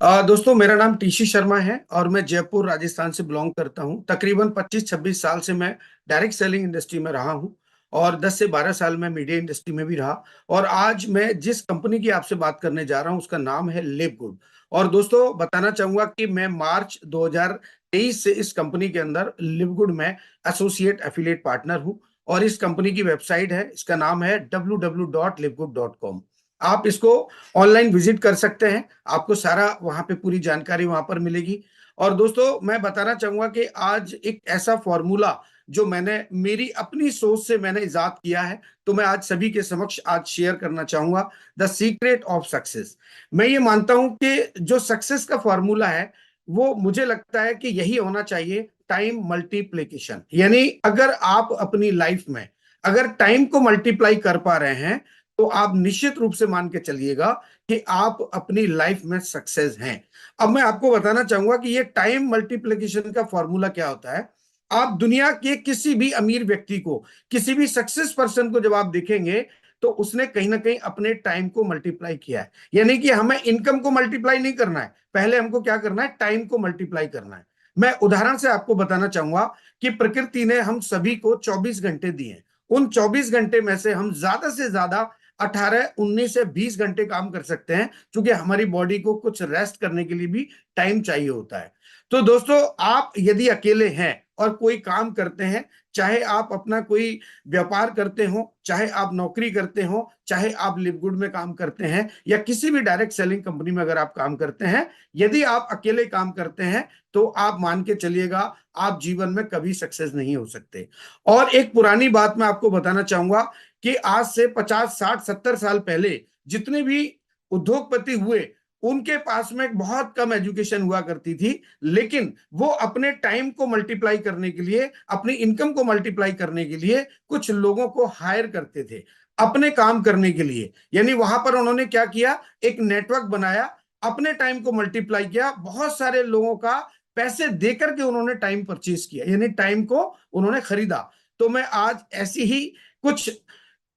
दोस्तों, मेरा नाम टीशी शर्मा है और मैं जयपुर राजस्थान से बिलोंग करता हूं। तकरीबन 25-26 साल से मैं डायरेक्ट सेलिंग इंडस्ट्री में रहा हूं और 10 से 12 साल मैं मीडिया इंडस्ट्री में भी रहा। और आज मैं जिस कंपनी की आपसे बात करने जा रहा हूं उसका नाम है लिव गुड। और दोस्तों, बताना चाहूंगा कि मैं मार्च 2023 से इस कंपनी के अंदर लिव गुड में एसोसिएट एफिलिएट पार्टनर हूं। और इस कंपनी की वेबसाइट है, इसका नाम है www.livgood.com। आप इसको ऑनलाइन विजिट कर सकते हैं, आपको सारा वहां पे पूरी जानकारी वहां पर मिलेगी। और दोस्तों, मैं बताना चाहूंगा कि आज एक ऐसा फॉर्मूला जो मैंने मेरी अपनी सोच से मैंने इजाद किया है, तो मैं आज सभी के समक्ष आज शेयर करना चाहूंगा द सीक्रेट ऑफ सक्सेस। मैं ये मानता हूं कि जो सक्सेस का फॉर्मूला है वो मुझे लगता है कि यही होना चाहिए, टाइम मल्टीप्लिकेशन। यानी अगर आप अपनी लाइफ में अगर टाइम को मल्टीप्लाई कर पा रहे हैं तो आप निश्चित रूप से मान के चलिएगा कि आप अपनी लाइफ में सक्सेस हैं। अब मैं आपको बताना चाहूंगा कि ये टाइम मल्टीप्लिकेशन का फॉर्मूला क्या होता है। आप दुनिया के किसी भी अमीर व्यक्ति को, किसी भी सक्सेस पर्सन को जब आप देखेंगे तो उसने कहीं ना कहीं अपने टाइम को मल्टीप्लाई किया है। यानी कि हमें इनकम को मल्टीप्लाई नहीं करना है, पहले हमको क्या करना है, टाइम को मल्टीप्लाई करना है। मैं उदाहरण से आपको बताना चाहूंगा कि प्रकृति ने हम सभी को 24 घंटे दिए। उन 24 घंटे में से हम ज्यादा से ज्यादा 18, 19 या 20 घंटे काम कर सकते हैं, क्योंकि हमारी बॉडी को कुछ रेस्ट करने के लिए भी टाइम चाहिए होता है। तो दोस्तों, आप यदि अकेले हैं और कोई काम करते हैं, चाहे आप अपना कोई व्यापार करते हो, चाहे आप नौकरी करते हो, चाहे आप लिवगुड में काम करते हैं या किसी भी डायरेक्ट सेलिंग कंपनी में अगर आप काम करते हैं, यदि आप अकेले काम करते हैं तो आप मान के चलिएगा आप जीवन में कभी सक्सेस नहीं हो सकते। और एक पुरानी बात मैं आपको बताना चाहूंगा कि आज से 50, 60, 70 साल पहले जितने भी उद्योगपति हुए, उनके पास में बहुत कम एजुकेशन हुआ करती थी, लेकिन वो अपने टाइम को मल्टीप्लाई करने के लिए, अपनी इनकम को मल्टीप्लाई करने के लिए कुछ लोगों को हायर करते थे अपने काम करने के लिए। यानी वहां पर उन्होंने क्या किया, एक नेटवर्क बनाया, अपने टाइम को मल्टीप्लाई किया, बहुत सारे लोगों का पैसे देकर के उन्होंने टाइम परचेज किया, यानी टाइम को उन्होंने खरीदा। तो मैं आज ऐसी ही कुछ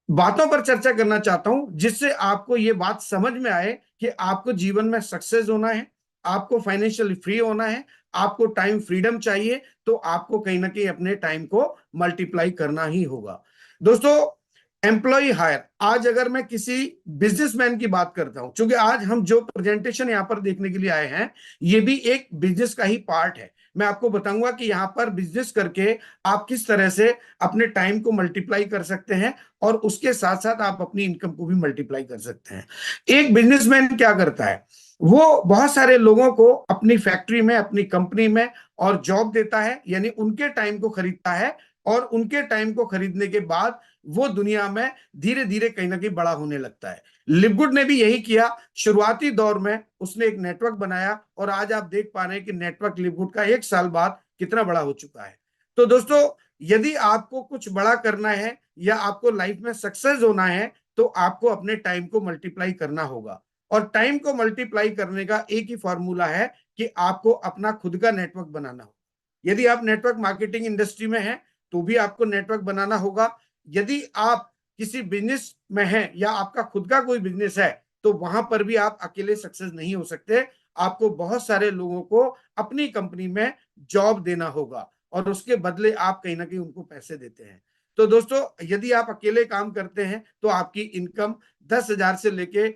बातों पर चर्चा करना चाहता हूं जिससे आपको ये बात समझ में आए कि आपको जीवन में सक्सेस होना है, आपको फाइनेंशियली फ्री होना है, आपको टाइम फ्रीडम चाहिए, तो आपको कहीं ना कहीं अपने टाइम को मल्टीप्लाई करना ही होगा। दोस्तों, एम्प्लॉय हायर, आज अगर मैं किसी बिजनेसमैन की बात करता हूं, क्योंकि आज हम जो प्रेजेंटेशन यहां पर देखने के लिए आए हैं ये भी एक बिजनेस का ही पार्ट है। मैं आपको बताऊंगा कि यहां पर बिजनेस करके आप किस तरह से अपने टाइम को मल्टीप्लाई कर सकते हैं और उसके साथ साथ आप अपनी इनकम को भी मल्टीप्लाई कर सकते हैं। एक बिजनेसमैन क्या करता है, वो बहुत सारे लोगों को अपनी फैक्ट्री में, अपनी कंपनी में और जॉब देता है, यानी उनके टाइम को खरीदता है। और उनके टाइम को खरीदने के बाद वो दुनिया में धीरे धीरे कहीं ना कहीं बड़ा होने लगता है। लिवगुड ने भी यही किया। शुरुआती दौर में उसने एक नेटवर्क बनाया और आज आप देख पा रहे हैं कि नेटवर्क लिवगुड का 1 साल बाद कितना बड़ा हो चुका है। तो दोस्तों, यदि आपको कुछ बड़ा करना है या आपको लाइफ में सक्सेस होना है तो आपको अपने टाइम को मल्टीप्लाई करना होगा। और टाइम को मल्टीप्लाई करने का एक ही फॉर्मूला है कि आपको अपना खुद का नेटवर्क बनाना हो। यदि आप नेटवर्क मार्केटिंग इंडस्ट्री में हैं तो भी आपको नेटवर्क बनाना होगा। यदि आप किसी बिजनेस में हैं या आपका खुद का कोई बिजनेस है तो वहां पर भी आप अकेले सक्सेस नहीं हो सकते, आपको बहुत सारे लोगों को अपनी कंपनी में जॉब देना होगा और उसके बदले आप कहीं ना कहीं उनको पैसे देते हैं। तो दोस्तों, यदि आप अकेले काम करते हैं तो आपकी इनकम 10,000 से लेके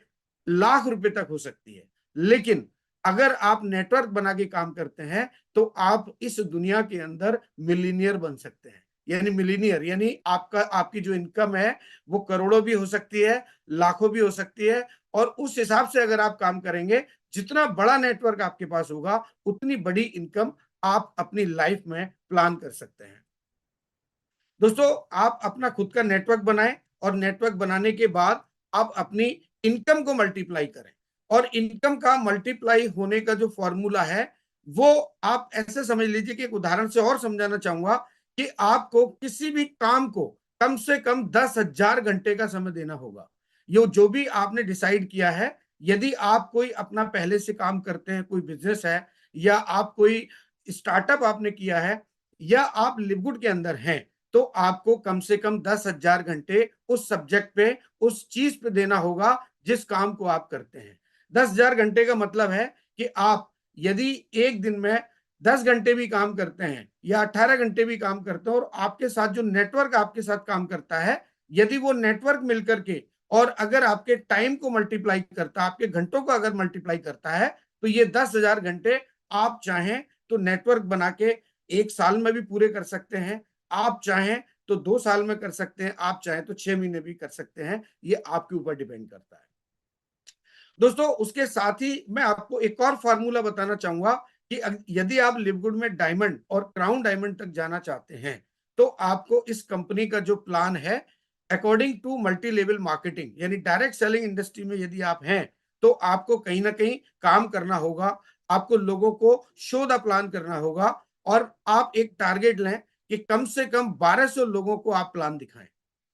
लाख रुपए तक हो सकती है। लेकिन अगर आप नेटवर्क बना के काम करते हैं तो आप इस दुनिया के अंदर मिलीनियर बन सकते हैं। यानी मिलीनियर यानी आपका आपकी जो इनकम है वो करोड़ों भी हो सकती है, लाखों भी हो सकती है। और उस हिसाब से अगर आप काम करेंगे, जितना बड़ा नेटवर्क आपके पास होगा उतनी बड़ी इनकम आप अपनी लाइफ में प्लान कर सकते हैं। दोस्तों, आप अपना खुद का नेटवर्क बनाएं और नेटवर्क बनाने के बाद आप अपनी इनकम को मल्टीप्लाई करें। और इनकम का मल्टीप्लाई होने का जो फॉर्मूला है वो आप ऐसे समझ लीजिए कि एक उदाहरण से और समझाना चाहूंगा कि आपको किसी भी काम को कम से कम 10,000 घंटे का समय देना होगा। ये जो भी आपने डिसाइड किया है, यदि आप कोई अपना पहले से काम करते हैं, कोई बिजनेस है या आप कोई स्टार्टअप आपने किया है या आप लिवगुड के अंदर हैं, तो आपको कम से कम 10,000 घंटे उस सब्जेक्ट पे, उस चीज पे देना होगा जिस काम को आप करते हैं। 10,000 घंटे का मतलब है कि आप यदि एक दिन में 10 घंटे भी काम करते हैं या 18 घंटे भी काम करते हैं और आपके साथ जो नेटवर्क आपके साथ काम करता है, यदि वो नेटवर्क मिलकर के और अगर आपके टाइम को मल्टीप्लाई करता है, आपके घंटों को अगर मल्टीप्लाई करता है, तो ये 10,000 घंटे आप चाहें तो नेटवर्क बना के 1 साल में भी पूरे कर सकते हैं। आप चाहें तो 2 साल में कर सकते हैं, आप चाहें तो 6 महीने भी कर सकते हैं। ये आपके ऊपर डिपेंड करता है। दोस्तों उसके साथ ही मैं आपको एक और फार्मूला बताना चाहूंगा कि यदि आप लिवगुड में डायमंड और क्राउन डायमंड तक जाना चाहते हैं, तो आपको इस कंपनी का जो प्लान है according to multi level marketing यानी डायरेक्ट सेलिंग इंडस्ट्री में यदि आप हैं, तो आपको कहीं ना कहीं काम करना होगा। आपको लोगों को शो द प्लान करना होगा और आप एक टारगेट लें कि कम से कम 1200 लोगों को आप प्लान दिखाएं।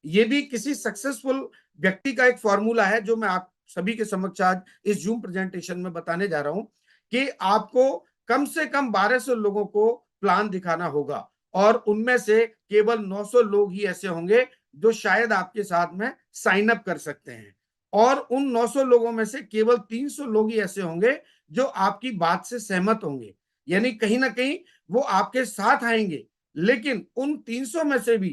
ये भी किसी सक्सेसफुल व्यक्ति का एक फॉर्मूला है जो मैं आप सभी के समक्ष आज इस जूम प्रेजेंटेशन में बताने जा रहा हूं कि आपको कम से कम 1200 लोगों को प्लान दिखाना होगा और उनमें से केवल 900 लोग ही ऐसे होंगे जो शायद आपके साथ में साइन अप कर सकते हैं और उन 900 लोगों में से केवल 300 लोग ही ऐसे होंगे जो आपकी बात से सहमत होंगे। यानी कहीं ना कहीं वो आपके साथ आएंगे, लेकिन उन 300 में से भी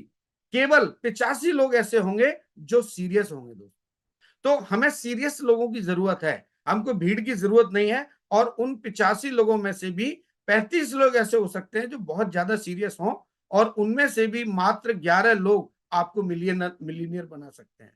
केवल 85 लोग ऐसे होंगे जो सीरियस होंगे। दोस्तों तो हमें सीरियस लोगों की जरूरत है, हमको भीड़ की जरूरत नहीं है। और उन 85 लोगों में से भी 35 लोग ऐसे हो सकते हैं जो बहुत ज्यादा सीरियस हों और उनमें से भी मात्र 11 लोग आपको मिलीनियर बना सकते हैं।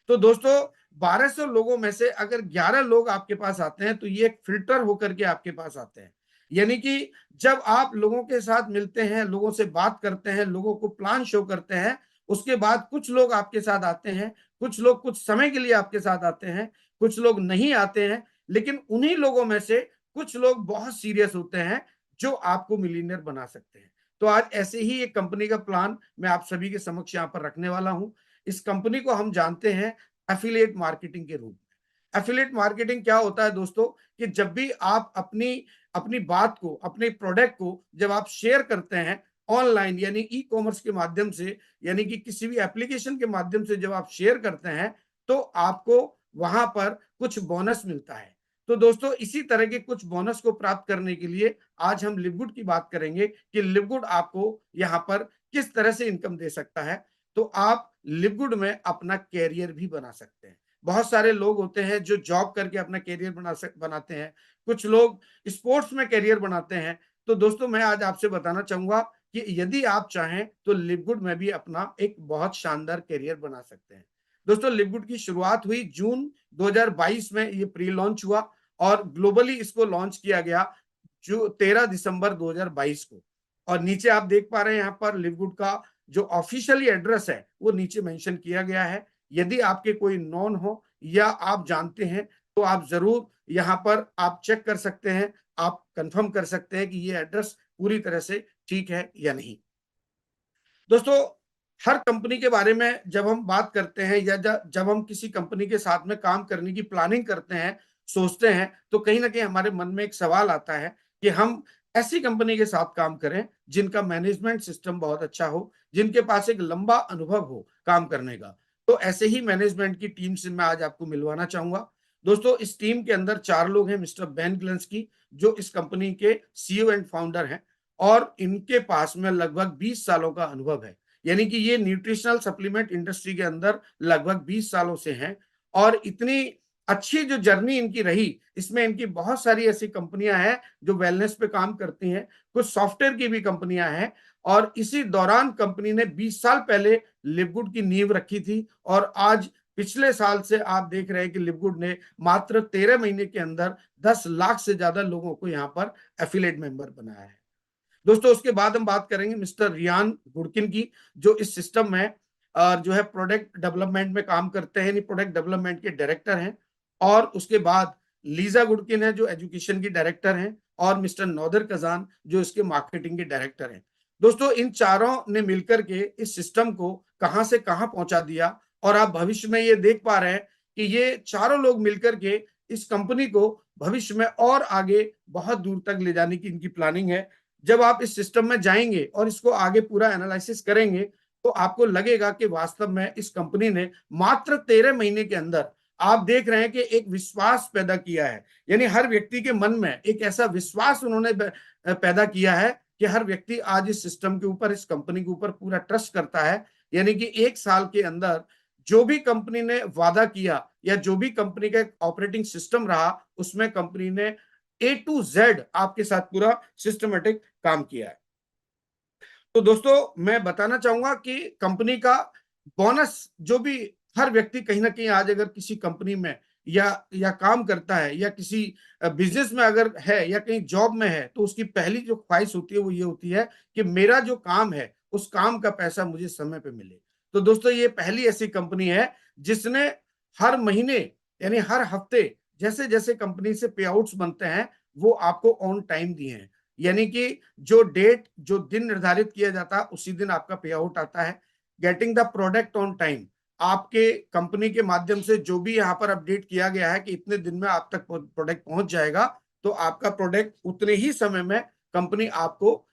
तो दोस्तों 1200 लोगों में से अगर 11 लोग आपके पास आते हैं तो ये एक फिल्टर होकर के आपके पास आते हैं। यानी कि जब आप लोगों के साथ मिलते हैं, लोगों से बात करते हैं, लोगों को प्लान शो करते हैं, उसके बाद कुछ लोग आपके साथ आते हैं, कुछ लोग कुछ समय के लिए आपके साथ आते हैं, कुछ लोग नहीं आते हैं, लेकिन उन्हीं लोगों में से कुछ लोग बहुत सीरियस होते हैं जो आपको मिलीनियर बना सकते हैं। तो आज ऐसे ही एक कंपनी का प्लान मैं आप सभी के समक्ष यहाँ पर रखने वाला हूँ। इस कंपनी को हम जानते हैं एफिलिएट मार्केटिंग के रूप में। एफिलिएट मार्केटिंग क्या होता है दोस्तों कि जब भी आप अपनी अपनी बात को, अपने प्रोडक्ट को जब आप शेयर करते हैं ऑनलाइन यानी ई कॉमर्स के माध्यम से, यानी कि किसी भी एप्लीकेशन के माध्यम से जब आप शेयर करते हैं, तो आपको वहां पर कुछ बोनस मिलता है। तो दोस्तों इसी तरह के कुछ बोनस को प्राप्त करने के लिए आज हम लिवगुड की बात करेंगे कि लिवगुड आपको यहाँ पर किस तरह से इनकम दे सकता है। तो आप लिवगुड में अपना कैरियर भी बना सकते हैं। बहुत सारे लोग होते हैं जो जॉब करके अपना कैरियर बनाते हैं, कुछ लोग स्पोर्ट्स में कैरियर बनाते हैं। तो दोस्तों मैं आज आपसे बताना चाहूंगा कि यदि आप चाहें तो लिवगुड में भी अपना एक बहुत शानदार करियर बना सकते हैं। दोस्तों लिवगुड की शुरुआत हुई जून 2022 में, ये प्री लॉन्च हुआ और ग्लोबली इसको लॉन्च किया गया जो 13 दिसंबर 2022 को। और नीचे आप देख पा रहे हैं यहाँ पर लिवगुड का जो ऑफिशियली एड्रेस है वो नीचे मेंशन किया गया है। यदि आपके कोई नॉन हो या आप जानते हैं तो आप जरूर यहाँ पर आप चेक कर सकते हैं, आप कंफर्म कर सकते हैं कि ये एड्रेस पूरी तरह से ठीक है या नहीं। दोस्तों हर कंपनी के बारे में जब हम बात करते हैं या जब हम किसी कंपनी के साथ में काम करने की प्लानिंग करते हैं, सोचते हैं, तो कहीं ना कहीं हमारे मन में एक सवाल आता है कि हम ऐसी कंपनी के साथ काम करें जिनका मैनेजमेंट सिस्टम बहुत अच्छा हो, जिनके पास एक लंबा अनुभव हो काम करने का। तो ऐसे ही मैनेजमेंट की टीम से मैं आज आपको मिलवाना चाहूंगा। दोस्तों इस टीम के अंदर 4 लोग हैं। मिस्टर बेन ग्लेंस्की जो इस कंपनी के सीईओ एंड फाउंडर हैं और इनके पास में लगभग 20 सालों का अनुभव है। यानी कि ये न्यूट्रिशनल सप्लीमेंट इंडस्ट्री के अंदर लगभग 20 सालों से हैं और इतनी अच्छी जो जर्नी इनकी रही, इसमें इनकी बहुत सारी ऐसी कंपनियां हैं जो वेलनेस पे काम करती हैं, कुछ सॉफ्टवेयर की भी कंपनियां हैं। और इसी दौरान कंपनी ने 20 साल पहले लिवगुड की नींव रखी थी और आज पिछले साल से आप देख रहे हैं कि लिवगुड ने मात्र 13 महीने के अंदर 10 लाख से ज्यादा लोगों को यहाँ पर एफिलेट मेंबर बनाया है। दोस्तों उसके बाद हम बात करेंगे मिस्टर रियान गुडकिन की जो इस सिस्टम में जो है प्रोडक्ट डेवलपमेंट में काम करते हैं, यानी प्रोडक्ट डेवलपमेंट के डायरेक्टर हैं। और उसके बाद लीजा गुडकिन है जो एजुकेशन की डायरेक्टर हैं और मिस्टर नौदर कजान जो इसके मार्केटिंग के डायरेक्टर हैं। दोस्तों इन चारों ने मिलकर के इस सिस्टम को कहां से कहां पहुंचा दिया और आप भविष्य में ये देख पा रहे हैं कि ये चारों लोग मिलकर के इस कंपनी को भविष्य में और आगे बहुत दूर तक ले जाने की इनकी प्लानिंग है। जब आप इस सिस्टम में जाएंगे और इसको आगे पूरा एनालिसिस करेंगे तो आपको लगेगा कि वास्तव में इस कंपनी ने मात्र 13 महीने के अंदर आप देख रहे हैं कि एक विश्वास पैदा किया है, यानी हर व्यक्ति के मन में एक ऐसा विश्वास उन्होंने पैदा किया है कि हर व्यक्ति आज इस सिस्टम के ऊपर, इस कंपनी के ऊपर पूरा ट्रस्ट करता है। यानी कि 1 साल के अंदर जो भी कंपनी ने वादा किया या जो भी कंपनी का ऑपरेटिंग सिस्टम रहा, उसमें कंपनी ने ए टू जेड आपके साथ पूरा सिस्टमेटिक काम किया है। तो दोस्तों मैं बताना चाहूंगा कि कंपनी का बोनस जो भी हर व्यक्ति कहीं ना कहीं आज अगर किसी कंपनी में या काम करता है या किसी बिजनेस में अगर है या कहीं जॉब में है, तो उसकी पहली जो ख्वाहिश होती है वो ये होती है कि मेरा जो काम है उस काम का पैसा मुझे समय पे मिले। तो दोस्तों ये पहली ऐसी कंपनी है जिसने हर महीने यानी हर हफ्ते जैसे जैसे कंपनी से पे आउट्स बनते हैं वो आपको ऑन टाइम दिए हैं। यानी कि जो डेट जो दिन निर्धारित किया जाता है उसी दिन आपका पे आउट आता है। Getting the product on time, आपके कंपनी के माध्यम से जो भी यहाँ पर अपडेट किया गया है कि इतने दिन में आप तक प्रोडक्ट पहुंच जाएगा, तो आपका प्रोडक्ट उतने ही समय में कंपनी आपको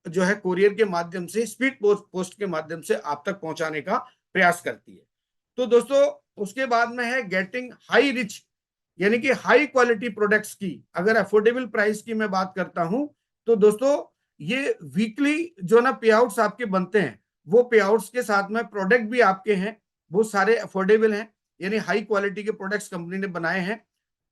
जो है कोरियर के माध्यम से, स्पीड पोस्ट के माध्यम से आप तक पहुंचाने का प्रयास करती है। तो दोस्तों उसके बाद में है गेटिंग हाई रिच, यानी कि हाई क्वालिटी प्रोडक्ट्स की अगर अफोर्डेबल प्राइस की मैं बात करता हूं, तो दोस्तों ये वीकली जो ना पे आउट्स आपके बनते हैं, वो पे आउट्स के साथ में प्रोडक्ट भी आपके हैं वो सारे अफोर्डेबल हैं, यानी हाई क्वालिटी के प्रोडक्ट्स कंपनी ने बनाए हैं।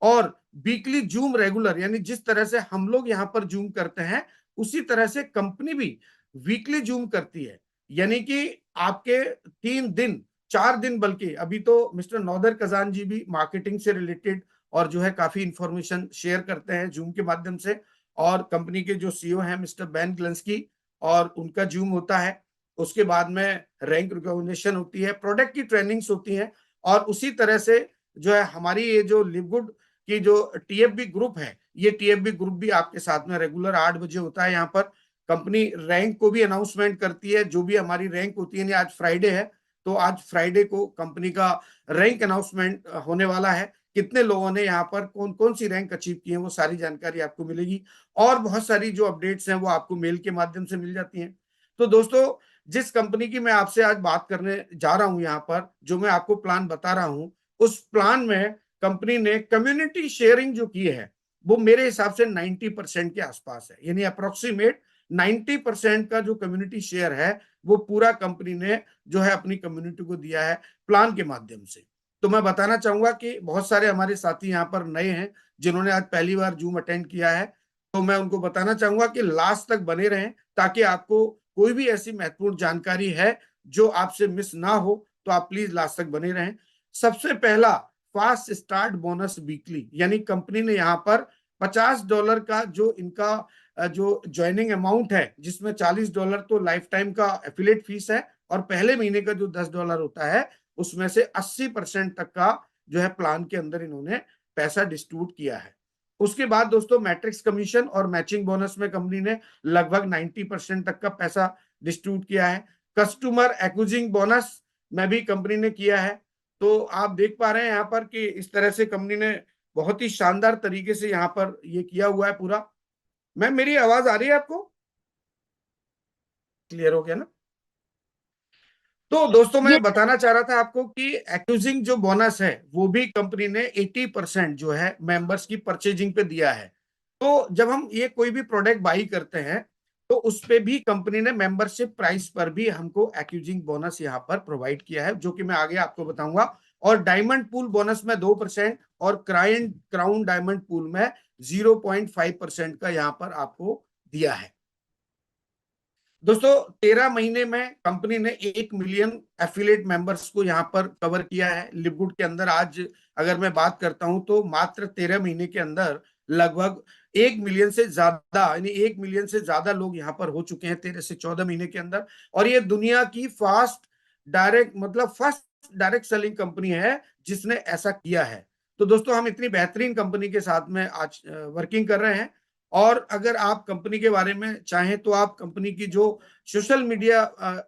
और वीकली जूम रेगुलर, यानी जिस तरह से हम लोग यहाँ पर जूम करते हैं उसी तरह से कंपनी भी वीकली जूम करती है। यानी कि आपके 3 दिन 4 दिन, बल्कि अभी तो मिस्टर नौदर कजान जी भी मार्केटिंग से रिलेटेड और जो है काफी इंफॉर्मेशन शेयर करते हैं जूम के माध्यम से। और कंपनी के जो सीईओ हैं मिस्टर बैन ग्लंस्की, और उनका जूम होता है। उसके बाद में रैंक रिकॉग्निशन होती है, प्रोडक्ट की ट्रेनिंग्स होती हैं। और उसी तरह से जो है हमारी ये जो लिवगुड की जो टीएफबी ग्रुप है, ये टीएफबी ग्रुप भी आपके साथ में रेगुलर 8 बजे होता है। यहाँ पर कंपनी रैंक को भी अनाउंसमेंट करती है, जो भी हमारी रैंक होती है। आज फ्राइडे है, तो आज फ्राइडे को कंपनी का रैंक अनाउंसमेंट होने वाला है। कितने लोगों ने यहाँ पर कौन कौन सी रैंक अचीव की है वो सारी जानकारी आपको मिलेगी। और बहुत सारी जो अपडेट्स हैं वो आपको मेल के माध्यम से मिल जाती हैं। तो दोस्तों जिस कंपनी की मैं आपसे आज बात करने जा रहा हूं, यहाँ पर जो मैं आपको प्लान बता रहा हूं, उस प्लान में कंपनी ने कम्युनिटी शेयरिंग जो की है वो मेरे हिसाब से 90% के आसपास है। यानी अप्रोक्सीमेट 90% का जो कम्युनिटी शेयर है वो पूरा कंपनी ने जो है अपनी कम्युनिटी को दिया है प्लान के माध्यम से। तो मैं बताना चाहूंगा कि बहुत सारे हमारे साथी यहाँ पर नए हैं जिन्होंने आज पहली बार जूम अटेंड किया है। तो मैं उनको बताना चाहूंगा कि लास्ट तक बने रहें, ताकि आपको कोई भी ऐसी महत्वपूर्ण जानकारी है जो आपसे मिस ना हो, तो आप प्लीज लास्ट तक बने रहें। सबसे पहला, फास्ट स्टार्ट बोनस वीकली, यानी कंपनी ने यहाँ पर $50 का जो इनका जो ज्वाइनिंग अमाउंट है, जिसमें $40 तो लाइफ टाइम का एफिलेट फीस है, और पहले महीने का जो $10 होता है उसमें से 80% तक का जो है प्लान के अंदर इन्होंने पैसा डिस्ट्रीब्यूट किया है। उसके बाद दोस्तों मैट्रिक्स कमीशन और मैचिंग बोनस में कंपनी ने लगभग 90% तक का पैसा डिस्ट्रीब्यूट किया है। कस्टमर एक्विजिंग बोनस में भी कंपनी ने किया है। तो आप देख पा रहे हैं यहाँ पर कि इस तरह से कंपनी ने बहुत ही शानदार तरीके से यहाँ पर ये किया हुआ है पूरा। मैम मेरी आवाज आ रही है आपको? क्लियर हो गया ना? तो दोस्तों ये मैं बताना चाह रहा था आपको कि एक्यूजिंग जो बोनस है वो भी कंपनी ने 80% जो है मेंबर्स की परचेजिंग पे दिया है। तो जब हम ये कोई भी प्रोडक्ट बाई करते हैं तो उस पे भी कंपनी ने मेंबरशिप प्राइस पर भी हमको एक्यूजिंग बोनस यहाँ पर प्रोवाइड किया है, जो कि मैं आगे आपको बताऊंगा। और डायमंड पूल बोनस में 2% और क्राउन डायमंड पूल में 0.5% का यहाँ पर आपको दिया है। दोस्तों 13 महीने में कंपनी ने 1 मिलियन एफिलेट मेंबर्स को यहाँ पर कवर किया है लिवगुड के अंदर। आज अगर मैं बात करता हूं तो मात्र 13 महीने के अंदर लगभग 1 मिलियन से ज्यादा, यानी 1 मिलियन से ज्यादा लोग यहाँ पर हो चुके हैं 13 से 14 महीने के अंदर। और ये दुनिया की फर्स्ट डायरेक्ट सेलिंग कंपनी है जिसने ऐसा किया है। तो दोस्तों हम इतनी बेहतरीन कंपनी के साथ में आज वर्किंग कर रहे हैं। और अगर आप कंपनी के बारे में चाहें तो आप कंपनी की जो सोशल मीडिया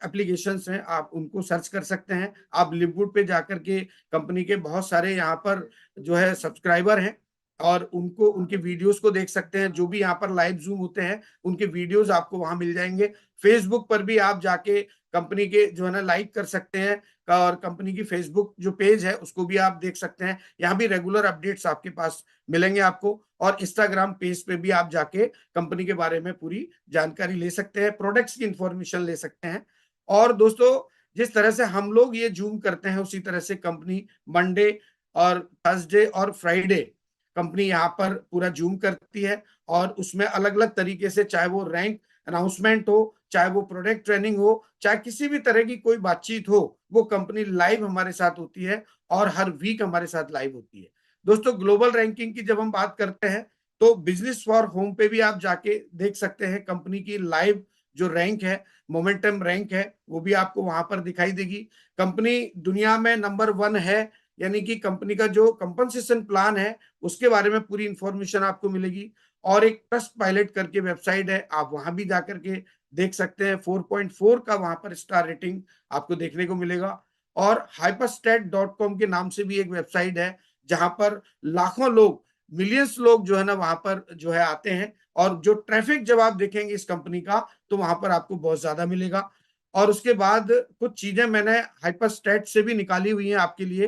एप्लीकेशंस हैं आप उनको सर्च कर सकते हैं। आप लिवगुड पे जाकर के कंपनी के बहुत सारे यहाँ पर जो है सब्सक्राइबर हैं, और उनको उनके वीडियोस को देख सकते हैं। जो भी यहाँ पर लाइव जूम होते हैं उनके वीडियोस आपको वहां मिल जाएंगे। फेसबुक पर भी आप जाके कंपनी के जो है ना लाइक कर सकते हैं, और कंपनी की फेसबुक जो पेज है उसको भी आप देख सकते हैं। यहाँ भी रेगुलर अपडेट्स आपके पास मिलेंगे आपको। और इंस्टाग्राम पेज पे भी आप जाके कंपनी के बारे में पूरी जानकारी ले सकते हैं, प्रोडक्ट्स की इंफॉर्मेशन ले सकते हैं। और दोस्तों, जिस तरह से हम लोग ये जूम करते हैं उसी तरह से कंपनी मंडे और थर्सडे और फ्राइडे कंपनी यहाँ पर पूरा जूम करती है। और उसमें अलग अलग तरीके से, चाहे वो रैंक अनाउंसमेंट हो, चाहे वो प्रोडक्ट ट्रेनिंग हो, चाहे किसी भी तरह की कोई बातचीत हो, वो कंपनी लाइव हमारे साथ होती है और हर वीक हमारे साथ लाइव होती है। दोस्तों, ग्लोबल रैंकिंग की जब हम बात करते हैं तो बिजनेस फॉर होम पे भी आप जाके देख सकते हैं कंपनी की लाइव जो रैंक है, मोमेंटम रैंक है, वो भी आपको वहां पर दिखाई देगी। कंपनी दुनिया में नंबर 1 है, यानी कि कंपनी का जो कंपनसेशन प्लान है उसके बारे में पूरी इंफॉर्मेशन आपको मिलेगी। और एक ट्रस्ट पायलट करके वेबसाइट है, आप वहां भी जाकर के देख सकते हैं। 4.4 का वहां पर स्टार रेटिंग आपको देखने को मिलेगा। और hyperstat.com के नाम से भी एक वेबसाइट है जहां पर लाखों लोग, मिलियंस लोग जो है ना वहां पर जो है आते हैं। और जो ट्रैफिक जब आप देखेंगे इस कंपनी का तो वहां पर आपको बहुत ज्यादा मिलेगा। और उसके बाद कुछ चीजें मैंने हाइपरस्टैट से भी निकाली हुई हैं आपके लिए।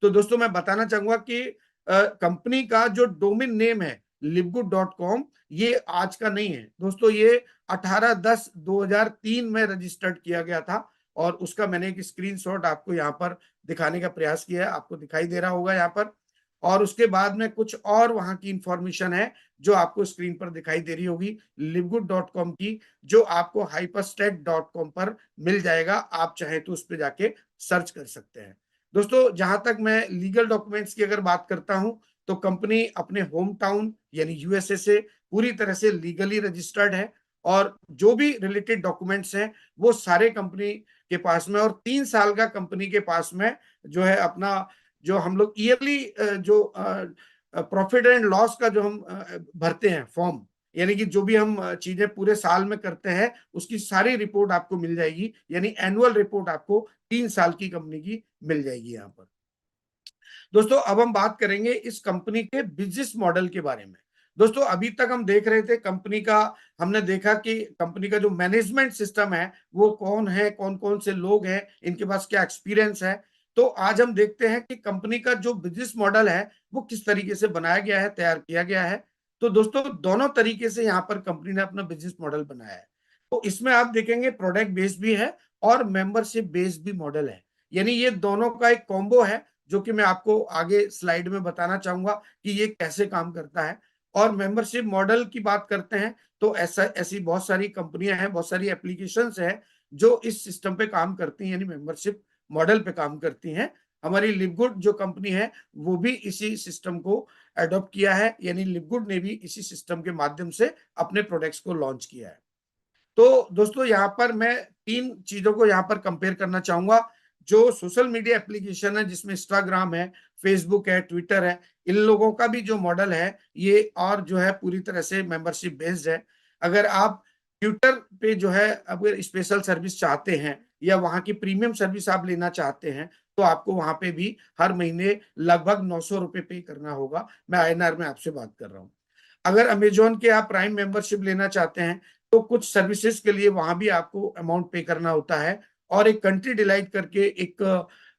तो दोस्तों, मैं बताना चाहूंगा कि कंपनी का जो डोमेन नेम है लिवगुड.com, ये आज का नहीं है दोस्तों। ये 18/10/2003 में रजिस्टर्ड किया गया था। और उसका मैंने एक स्क्रीनशॉट आपको यहाँ पर दिखाने का प्रयास किया है, आपको दिखाई दे रहा होगा यहाँ पर। और उसके बाद में कुछ और वहां की इंफॉर्मेशन है जो आपको स्क्रीन पर दिखाई दे रही होगी लिवगुड.com की, जो आपको hyperstat.com पर मिल जाएगा। आप चाहे तो उस पर जाके सर्च कर सकते हैं। दोस्तों, जहां तक मैं लीगल डॉक्यूमेंट्स की अगर बात करता हूं तो कंपनी अपने होम टाउन यानी यूएसए से पूरी तरह से लीगली रजिस्टर्ड है। और जो भी रिलेटेड डॉक्यूमेंट्स हैं वो सारे कंपनी के पास में। और 3 साल का कंपनी के पास में जो है अपना, जो हम लोग ईयरली जो प्रॉफिट एंड लॉस का जो हम भरते हैं फॉर्म, यानी कि जो भी हम चीजें पूरे साल में करते हैं उसकी सारी रिपोर्ट आपको मिल जाएगी। यानी एनुअल रिपोर्ट आपको 3 साल की कंपनी की मिल जाएगी यहाँ पर। दोस्तों, अब हम बात करेंगे इस कंपनी के बिजनेस मॉडल के बारे में। दोस्तों, अभी तक हम देख रहे थे कंपनी का, हमने देखा कि कंपनी का जो मैनेजमेंट सिस्टम है वो कौन है, कौन कौन से लोग हैं, इनके पास क्या एक्सपीरियंस है। तो आज हम देखते हैं कि कंपनी का जो बिजनेस मॉडल है वो किस तरीके से बनाया गया है, तैयार किया गया है। तो दोस्तों, दोनों तरीके से यहाँ पर कंपनी ने अपना बिजनेस मॉडल बनाया है। तो इसमें आप देखेंगे प्रोडक्ट बेस्ड भी है और मेंबरशिप बेस्ड भी मॉडल है। यानी ये दोनों का एक कॉम्बो है जो कि मैं आपको आगे स्लाइड में बताना चाहूंगा कि ये कैसे काम करता है। और मेंबरशिप मॉडल की बात करते हैं तो ऐसी बहुत सारी कंपनियां हैं, बहुत सारी एप्लीकेशंस हैं जो इस सिस्टम पे काम करती हैं, यानी मेंबरशिप मॉडल पे काम करती हैं। हमारी लिवगुड जो कंपनी है वो भी इसी सिस्टम को अडॉप्ट किया है, यानी लिवगुड ने भी इसी सिस्टम के माध्यम से अपने प्रोडक्ट्स को लॉन्च किया है। तो दोस्तों, यहाँ पर मैं 3 चीजों को यहाँ पर कंपेयर करना चाहूंगा। जो सोशल मीडिया एप्लीकेशन है जिसमें इंस्टाग्राम है, फेसबुक है, ट्विटर है, इन लोगों का भी जो मॉडल है ये और जो है पूरी तरह से मेंबरशिप बेस्ड है। अगर आप ट्विटर पे जो है अगर स्पेशल सर्विस चाहते हैं या वहां की प्रीमियम सर्विस आप लेना चाहते हैं तो आपको वहां पे भी हर महीने लगभग 900 रुपये पे करना होगा। मैं आईएनआर में आपसे बात कर रहा हूँ। अगर अमेजोन के आप प्राइम मेंबरशिप लेना चाहते हैं तो कुछ सर्विसेज के लिए वहां भी आपको अमाउंट पे करना होता है। और एक कंट्री डिलाइट करके एक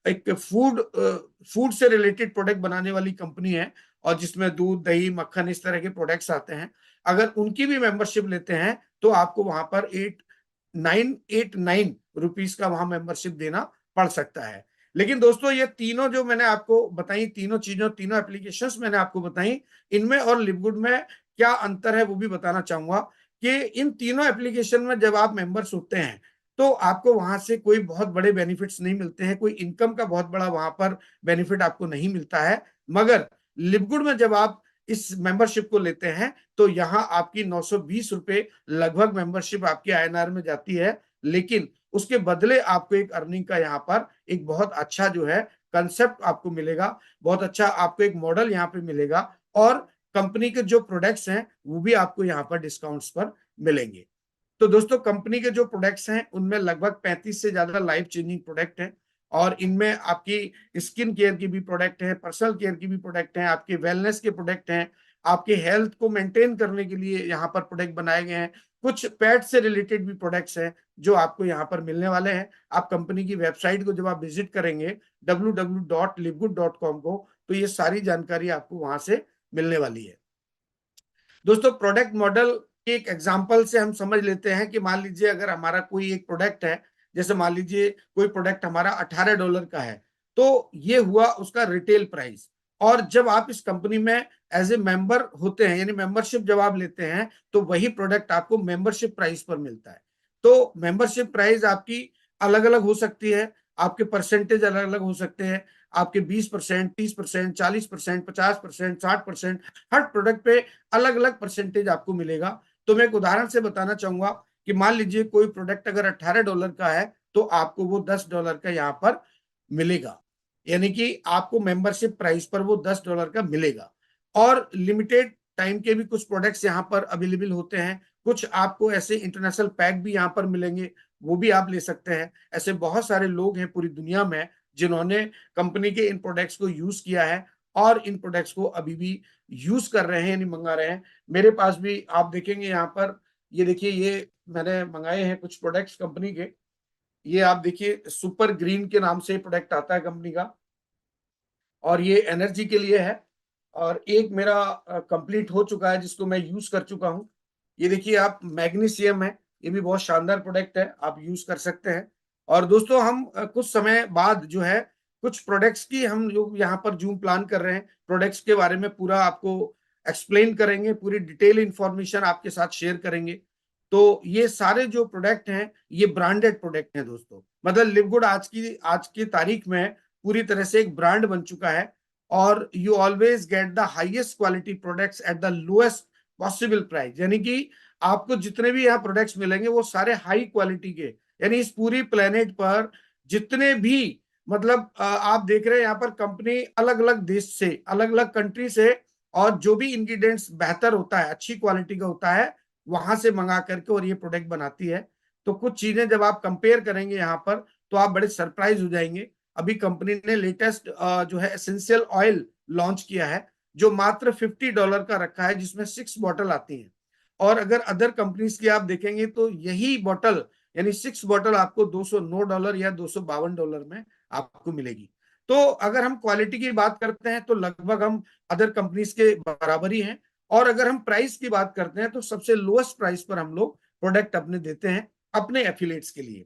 एक फूड से रिलेटेड प्रोडक्ट बनाने वाली कंपनी है, और जिसमें दूध, दही, मक्खन, इस तरह के प्रोडक्ट्स आते हैं। अगर उनकी भी मेंबरशिप लेते हैं तो आपको वहां पर 8989 रुपीज का वहां मेंबरशिप देना पड़ सकता है। लेकिन दोस्तों, ये तीनों जो मैंने आपको बताई, तीनों चीजों, तीनों एप्लीकेशंस मैंने आपको बताई, इनमें और लिवगुड में क्या अंतर है वो भी बताना चाहूंगा। कि इन तीनों एप्लीकेशन में जब आप मेंबर्स होते हैं तो आपको वहां से कोई बहुत बड़े बेनिफिट्स नहीं मिलते हैं, कोई इनकम का बहुत बड़ा वहां पर बेनिफिट आपको नहीं मिलता है। मगर लिवगुड में जब आप इस मेंबरशिप को लेते हैं तो यहाँ आपकी 920 रुपये लगभग मेंबरशिप आपकी आईएनआर में जाती है। लेकिन उसके बदले आपको एक अर्निंग का यहाँ पर एक बहुत अच्छा जो है कंसेप्ट आपको मिलेगा, बहुत अच्छा आपको एक मॉडल यहाँ पे मिलेगा। और कंपनी के जो प्रोडक्ट्स हैं वो भी आपको यहाँ पर डिस्काउंट्स पर मिलेंगे। तो दोस्तों, कंपनी के जो प्रोडक्ट्स हैं उनमें लगभग 35 से ज्यादा लाइफ चेंजिंग प्रोडक्ट हैं। और इनमें आपकी स्किन केयर की भी प्रोडक्ट है, पर्सनल केयर की भी प्रोडक्ट है, आपके वेलनेस के प्रोडक्ट हैं, आपके हेल्थ को मेंटेन करने के लिए यहाँ पर प्रोडक्ट बनाए गए हैं। कुछ पेट से रिलेटेड भी प्रोडक्ट्स हैं जो आपको यहाँ पर मिलने वाले हैं। आप कंपनी की वेबसाइट को जब आप विजिट करेंगे www.livegood.com को, तो ये सारी जानकारी आपको वहां से मिलने वाली है। दोस्तों, प्रोडक्ट मॉडल के एक एग्जांपल से हम समझ लेते हैं कि मान लीजिए अगर हमारा कोई एक प्रोडक्ट है, जैसे मान लीजिए कोई प्रोडक्ट हमारा $18 का है, तो ये हुआ उसका रिटेल प्राइस। और जब आप इस कंपनी में एज ए मेंबर होते हैं, यानी मेंबरशिप जब आप लेते हैं, तो वही प्रोडक्ट आपको मेंबरशिप प्राइस पर मिलता है। तो मेंबरशिप प्राइस आपकी अलग अलग हो सकती है, आपके परसेंटेज अलग अलग हो सकते हैं, आपके 20%, 30%, 40%, 50%, 60%, हर प्रोडक्ट पे अलग अलग परसेंटेज आपको मिलेगा। तो मैं एक उदाहरण से बताना चाहूंगा कि मान लीजिए कोई प्रोडक्ट अगर $18 का है, तो आपको वो $10 का यहाँ पर मिलेगा, यानी कि आपको मेंबरशिप प्राइस पर वो $10 का मिलेगा। और लिमिटेड टाइम के भी कुछ प्रोडक्ट्स यहाँ पर अवेलेबल होते हैं। कुछ आपको ऐसे इंटरनेशनल पैक भी यहाँ पर मिलेंगे, वो भी आप ले सकते हैं। ऐसे बहुत सारे लोग हैं पूरी दुनिया में जिन्होंने कंपनी के इन प्रोडक्ट्स को यूज किया है और इन प्रोडक्ट्स को अभी भी यूज कर रहे हैं, यानी मंगा रहे हैं। मेरे पास भी आप देखेंगे यहाँ पर, ये देखिए, ये मैंने मंगाए हैं कुछ प्रोडक्ट्स कंपनी के। ये आप देखिए, सुपर ग्रीन के नाम से प्रोडक्ट आता है कंपनी का, और ये एनर्जी के लिए है। और एक मेरा कंप्लीट हो चुका है जिसको मैं यूज कर चुका हूँ। ये देखिए आप, मैग्नीशियम है, ये भी बहुत शानदार प्रोडक्ट है, आप यूज कर सकते हैं। और दोस्तों, हम कुछ समय बाद जो है कुछ प्रोडक्ट्स की हम लोग यहाँ पर जूम प्लान कर रहे हैं, प्रोडक्ट्स के बारे में पूरा आपको एक्सप्लेन करेंगे, पूरी डिटेल इंफॉर्मेशन आपके साथ शेयर करेंगे। तो ये सारे जो प्रोडक्ट हैं ये ब्रांडेड प्रोडक्ट हैं दोस्तों, मतलब लिवगुड आज की तारीख में पूरी तरह से एक ब्रांड बन चुका है। और you always get the highest quality products at the lowest possible price, यानी कि आपको जितने भी यहाँ प्रोडक्ट्स मिलेंगे वो सारे हाई क्वालिटी के। यानी इस पूरी प्लेनेट पर जितने भी, मतलब आप देख रहे हैं यहाँ पर कंपनी अलग अलग देश से, अलग अलग कंट्री से, और जो भी इंग्रेडिएंट्स बेहतर होता है, अच्छी क्वालिटी का होता है, वहां से मंगा करके और ये प्रोडक्ट बनाती है। तो कुछ चीजें जब आप कंपेयर करेंगे यहाँ पर, तो आप बड़े सरप्राइज हो जाएंगे। अभी कंपनी ने लेटेस्ट जो है एसेंशियल ऑयल लॉन्च किया है, जो मात्र $50 का रखा है, जिसमें 6 बॉटल आती हैं। और अगर अदर कंपनीज की आप देखेंगे तो यही बॉटल, यानी 6 बॉटल आपको $209 या $252 में आपको मिलेगी। तो अगर हम क्वालिटी की बात करते हैं तो लगभग हम अदर कंपनीज के बराबर ही हैं। और अगर हम प्राइस की बात करते हैं तो सबसे लोएस्ट प्राइस पर हम लोग प्रोडक्ट अपने देते हैं अपने एफिलिएट्स के लिए।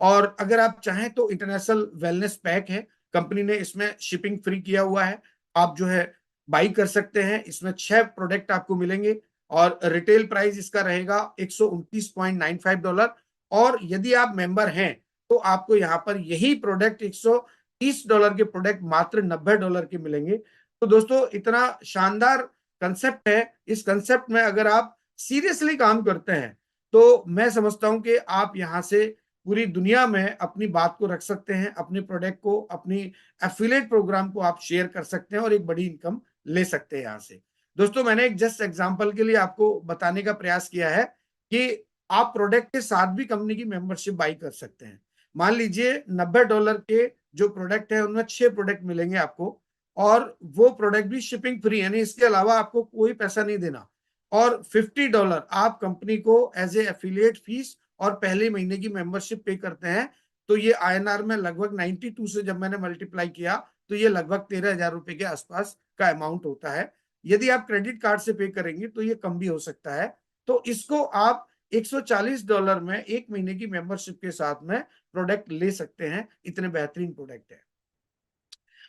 और अगर आप चाहें तो इंटरनेशनल वेलनेस पैक है, कंपनी ने इसमें शिपिंग फ्री किया हुआ है, आप जो है बाई कर सकते हैं। इसमें 6 प्रोडक्ट आपको मिलेंगे और रिटेल प्राइस इसका रहेगा $129.95। और यदि आप मेंबर हैं तो आपको यहाँ पर यही प्रोडक्ट $130 के प्रोडक्ट मात्र $90 के मिलेंगे। तो दोस्तों, इतना शानदार कंसेप्ट है। इस कंसेप्ट में अगर आप सीरियसली काम करते हैं तो मैं समझता हूं कि आप यहाँ से पूरी दुनिया में अपनी बात को रख सकते हैं, अपने प्रोडक्ट को, अपनी एफिलिएट प्रोग्राम को आप शेयर कर सकते हैं और एक बड़ी इनकम ले सकते हैं यहाँ से। दोस्तों, मैंने एक जस्ट एग्जांपल के लिए आपको बताने का प्रयास किया है कि आप प्रोडक्ट के साथ भी कंपनी की मेंबरशिप बाई कर सकते हैं। मान लीजिए $90 के जो प्रोडक्ट है उनमें 6 प्रोडक्ट मिलेंगे आपको, और वो प्रोडक्ट भी शिपिंग फ्री, यानी इसके अलावा आपको कोई पैसा नहीं देना। और $50 आप कंपनी को एज ए एफिलिएट फीस और पहले महीने की मेंबरशिप पे करते हैं। तो ये आईएनआर में लगभग 92 से जब मैंने मल्टीप्लाई किया तो ये लगभग 13,000 रुपए के आसपास का अमाउंट होता है। यदि आप क्रेडिट कार्ड से पे करेंगे तो ये कम भी हो सकता है। तो इसको आप $140 में एक महीने की मेंबरशिप के साथ में प्रोडक्ट ले सकते हैं। इतने बेहतरीन प्रोडक्ट है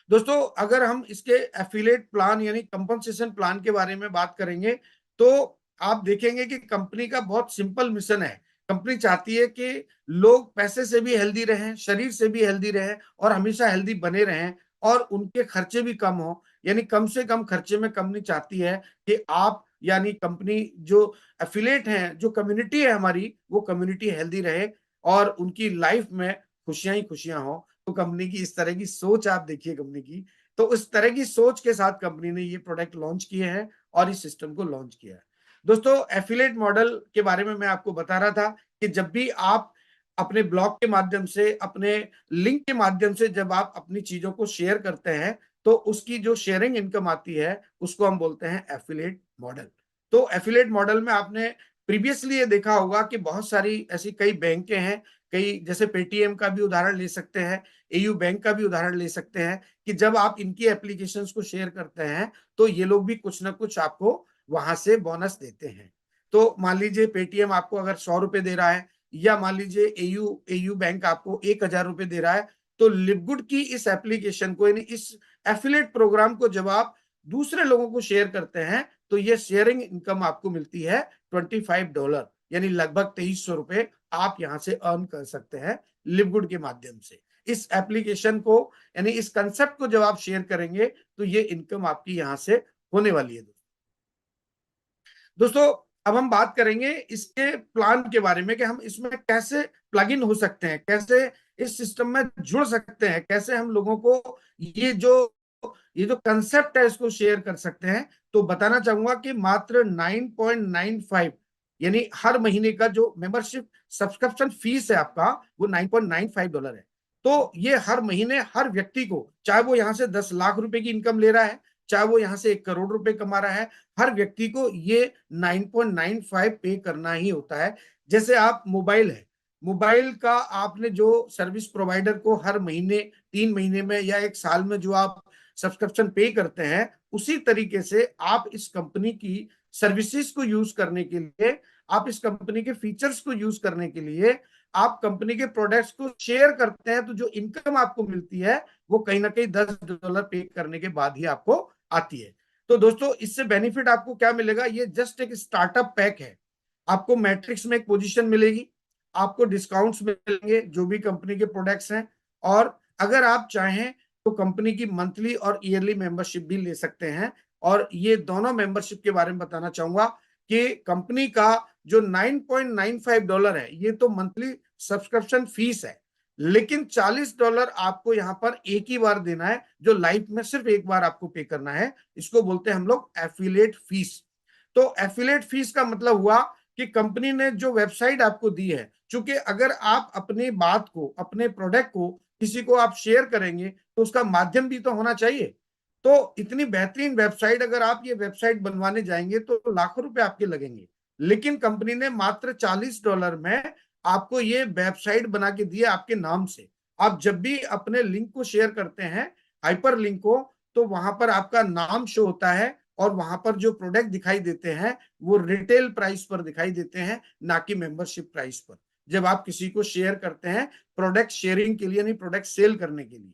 दोस्तों। अगर हम इसके एफिलिएट प्लान यानी कंपनसेशन प्लान के बारे में बात करेंगे, तो आप देखेंगे कि कंपनी का बहुत सिंपल मिशन है। कंपनी चाहती है कि लोग पैसे से भी हेल्दी रहें, शरीर से भी हेल्दी रहें, और हमेशा हेल्दी बने रहें, और उनके खर्चे भी कम हो। यानी कम से कम खर्चे में कंपनी चाहती है कि आप, यानी कंपनी जो एफिलिएट हैं, जो कम्युनिटी है हमारी, वो कम्युनिटी हेल्दी रहे और उनकी लाइफ में खुशियां ही खुशियां हो। तो कंपनी की इस तरह की सोच आप देखिए कंपनी की। तो उस तरह की सोच के साथ कंपनी ने ये प्रोडक्ट लॉन्च किए हैं और इस सिस्टम को लॉन्च किया है। दोस्तों, एफिलेट मॉडल के बारे में मैं आपको बता रहा था कि जब भी आप अपने ब्लॉग के माध्यम से, अपने लिंक के माध्यम से जब आप अपनी चीजों को शेयर करते हैं तो उसकी जो शेयरिंग इनकम आती है उसको हम बोलते हैं एफिलिएट मॉडल। तो एफिलिएट मॉडल में आपने प्रीवियसली ये देखा होगा कि बहुत सारी ऐसी कई बैंकें हैं, कई जैसे पेटीएम का भी उदाहरण ले सकते हैं, एयू बैंक का भी उदाहरण ले सकते हैं कि जब आप इनकी एप्लीकेशंस को शेयर करते हैं तो ये लोग भी कुछ ना कुछ आपको वहां से बोनस देते हैं। तो मान लीजिए पेटीएम आपको अगर 100 रुपए दे रहा है, या मान लीजिए एयू एयू बैंक आपको 1000 रुपए दे रहा है, तो लिवगुड की इस एप्लीकेशन को, यानी इस एफिलेट प्रोग्राम को जब आप दूसरे लोगों को शेयर करते हैं तो ये शेयरिंग इनकम आपको मिलती है $25, यानी लगभग 2300 रुपए आप यहां से अर्न कर सकते हैं लिवगुड के माध्यम से। इस एप्लीकेशन को, यानी इस कंसेप्ट को जब आप शेयर करेंगे तो ये इनकम आपकी यहां से होने वाली है। दोस्तों अब हम बात करेंगे इसके प्लान के बारे में कि हम इसमें कैसे प्लग इन हो सकते हैं, कैसे इस सिस्टम में जुड़ सकते हैं, कैसे हम लोगों को ये जो कंसेप्ट है इसको शेयर कर सकते हैं। तो बताना चाहूंगा कि मात्र 9.95, यानी हर महीने का जो मेंबरशिप सब्सक्रिप्शन फीस है आपका, वो $9.95 है। तो ये हर महीने हर व्यक्ति को, चाहे वो यहां से 10 लाख रुपए की इनकम ले रहा है, चाहे वो यहां से 1 करोड़ रुपए कमा रहा है, हर व्यक्ति को ये 9.95 पे करना ही होता है। जैसे आप मोबाइल है, मोबाइल का आपने जो सर्विस प्रोवाइडर को हर महीने, 3 महीने में या 1 साल में जो आप सब्सक्रिप्शन पे करते हैं, उसी तरीके से आप इस कंपनी की सर्विसेज को यूज करने के लिए, आप इस कंपनी के फीचर्स को यूज करने के लिए, आप कंपनी के प्रोडक्ट्स को शेयर करते हैं, तो जो इनकम आपको मिलती है वो कहीं ना कहीं $10 पे करने के बाद ही आपको आती है। तो दोस्तों इससे बेनिफिट आपको क्या मिलेगा, ये जस्ट एक स्टार्टअप पैक है। आपको मैट्रिक्स में एक पोजीशन मिलेगी, आपको डिस्काउंट्स मिलेंगे जो भी कंपनी के प्रोडक्ट्स हैं, और अगर आप चाहें तो कंपनी की मंथली और ईयरली मेंबरशिप भी ले सकते हैं। और ये दोनों मेंबरशिप के बारे में बताना चाहूंगा कि कंपनी का जो $9.95 है ये तो मंथली सब्सक्रिप्शन फीस है, लेकिन $40 आपको यहाँ पर एक ही बार देना है, जो लाइफ में सिर्फ एक बार आपको पे करना है। इसको बोलते हैं हम लोग एफिलिएट फीस। तो एफिलिएट फीस का मतलब हुआ कि कंपनी ने जो वेबसाइट आपको दी है, चूंकि अगर आप अपनी बात को, अपने प्रोडक्ट को किसी को आप शेयर करेंगे तो उसका माध्यम भी तो होना चाहिए। तो इतनी बेहतरीन वेबसाइट, अगर आप ये वेबसाइट बनवाने जाएंगे तो लाखों रुपए आपके लगेंगे, लेकिन कंपनी ने मात्र $40 में आपको ये वेबसाइट बना के दी है आपके नाम से। आप जब भी अपने लिंक को शेयर करते हैं, हाइपर लिंक को, तो वहां पर आपका नाम शो होता है, और वहां पर जो प्रोडक्ट दिखाई देते हैं वो रिटेल प्राइस पर दिखाई देते हैं, ना कि मेंबरशिप प्राइस पर, जब आप किसी को शेयर करते हैं प्रोडक्ट शेयरिंग के लिए, नहीं प्रोडक्ट सेल करने के लिए।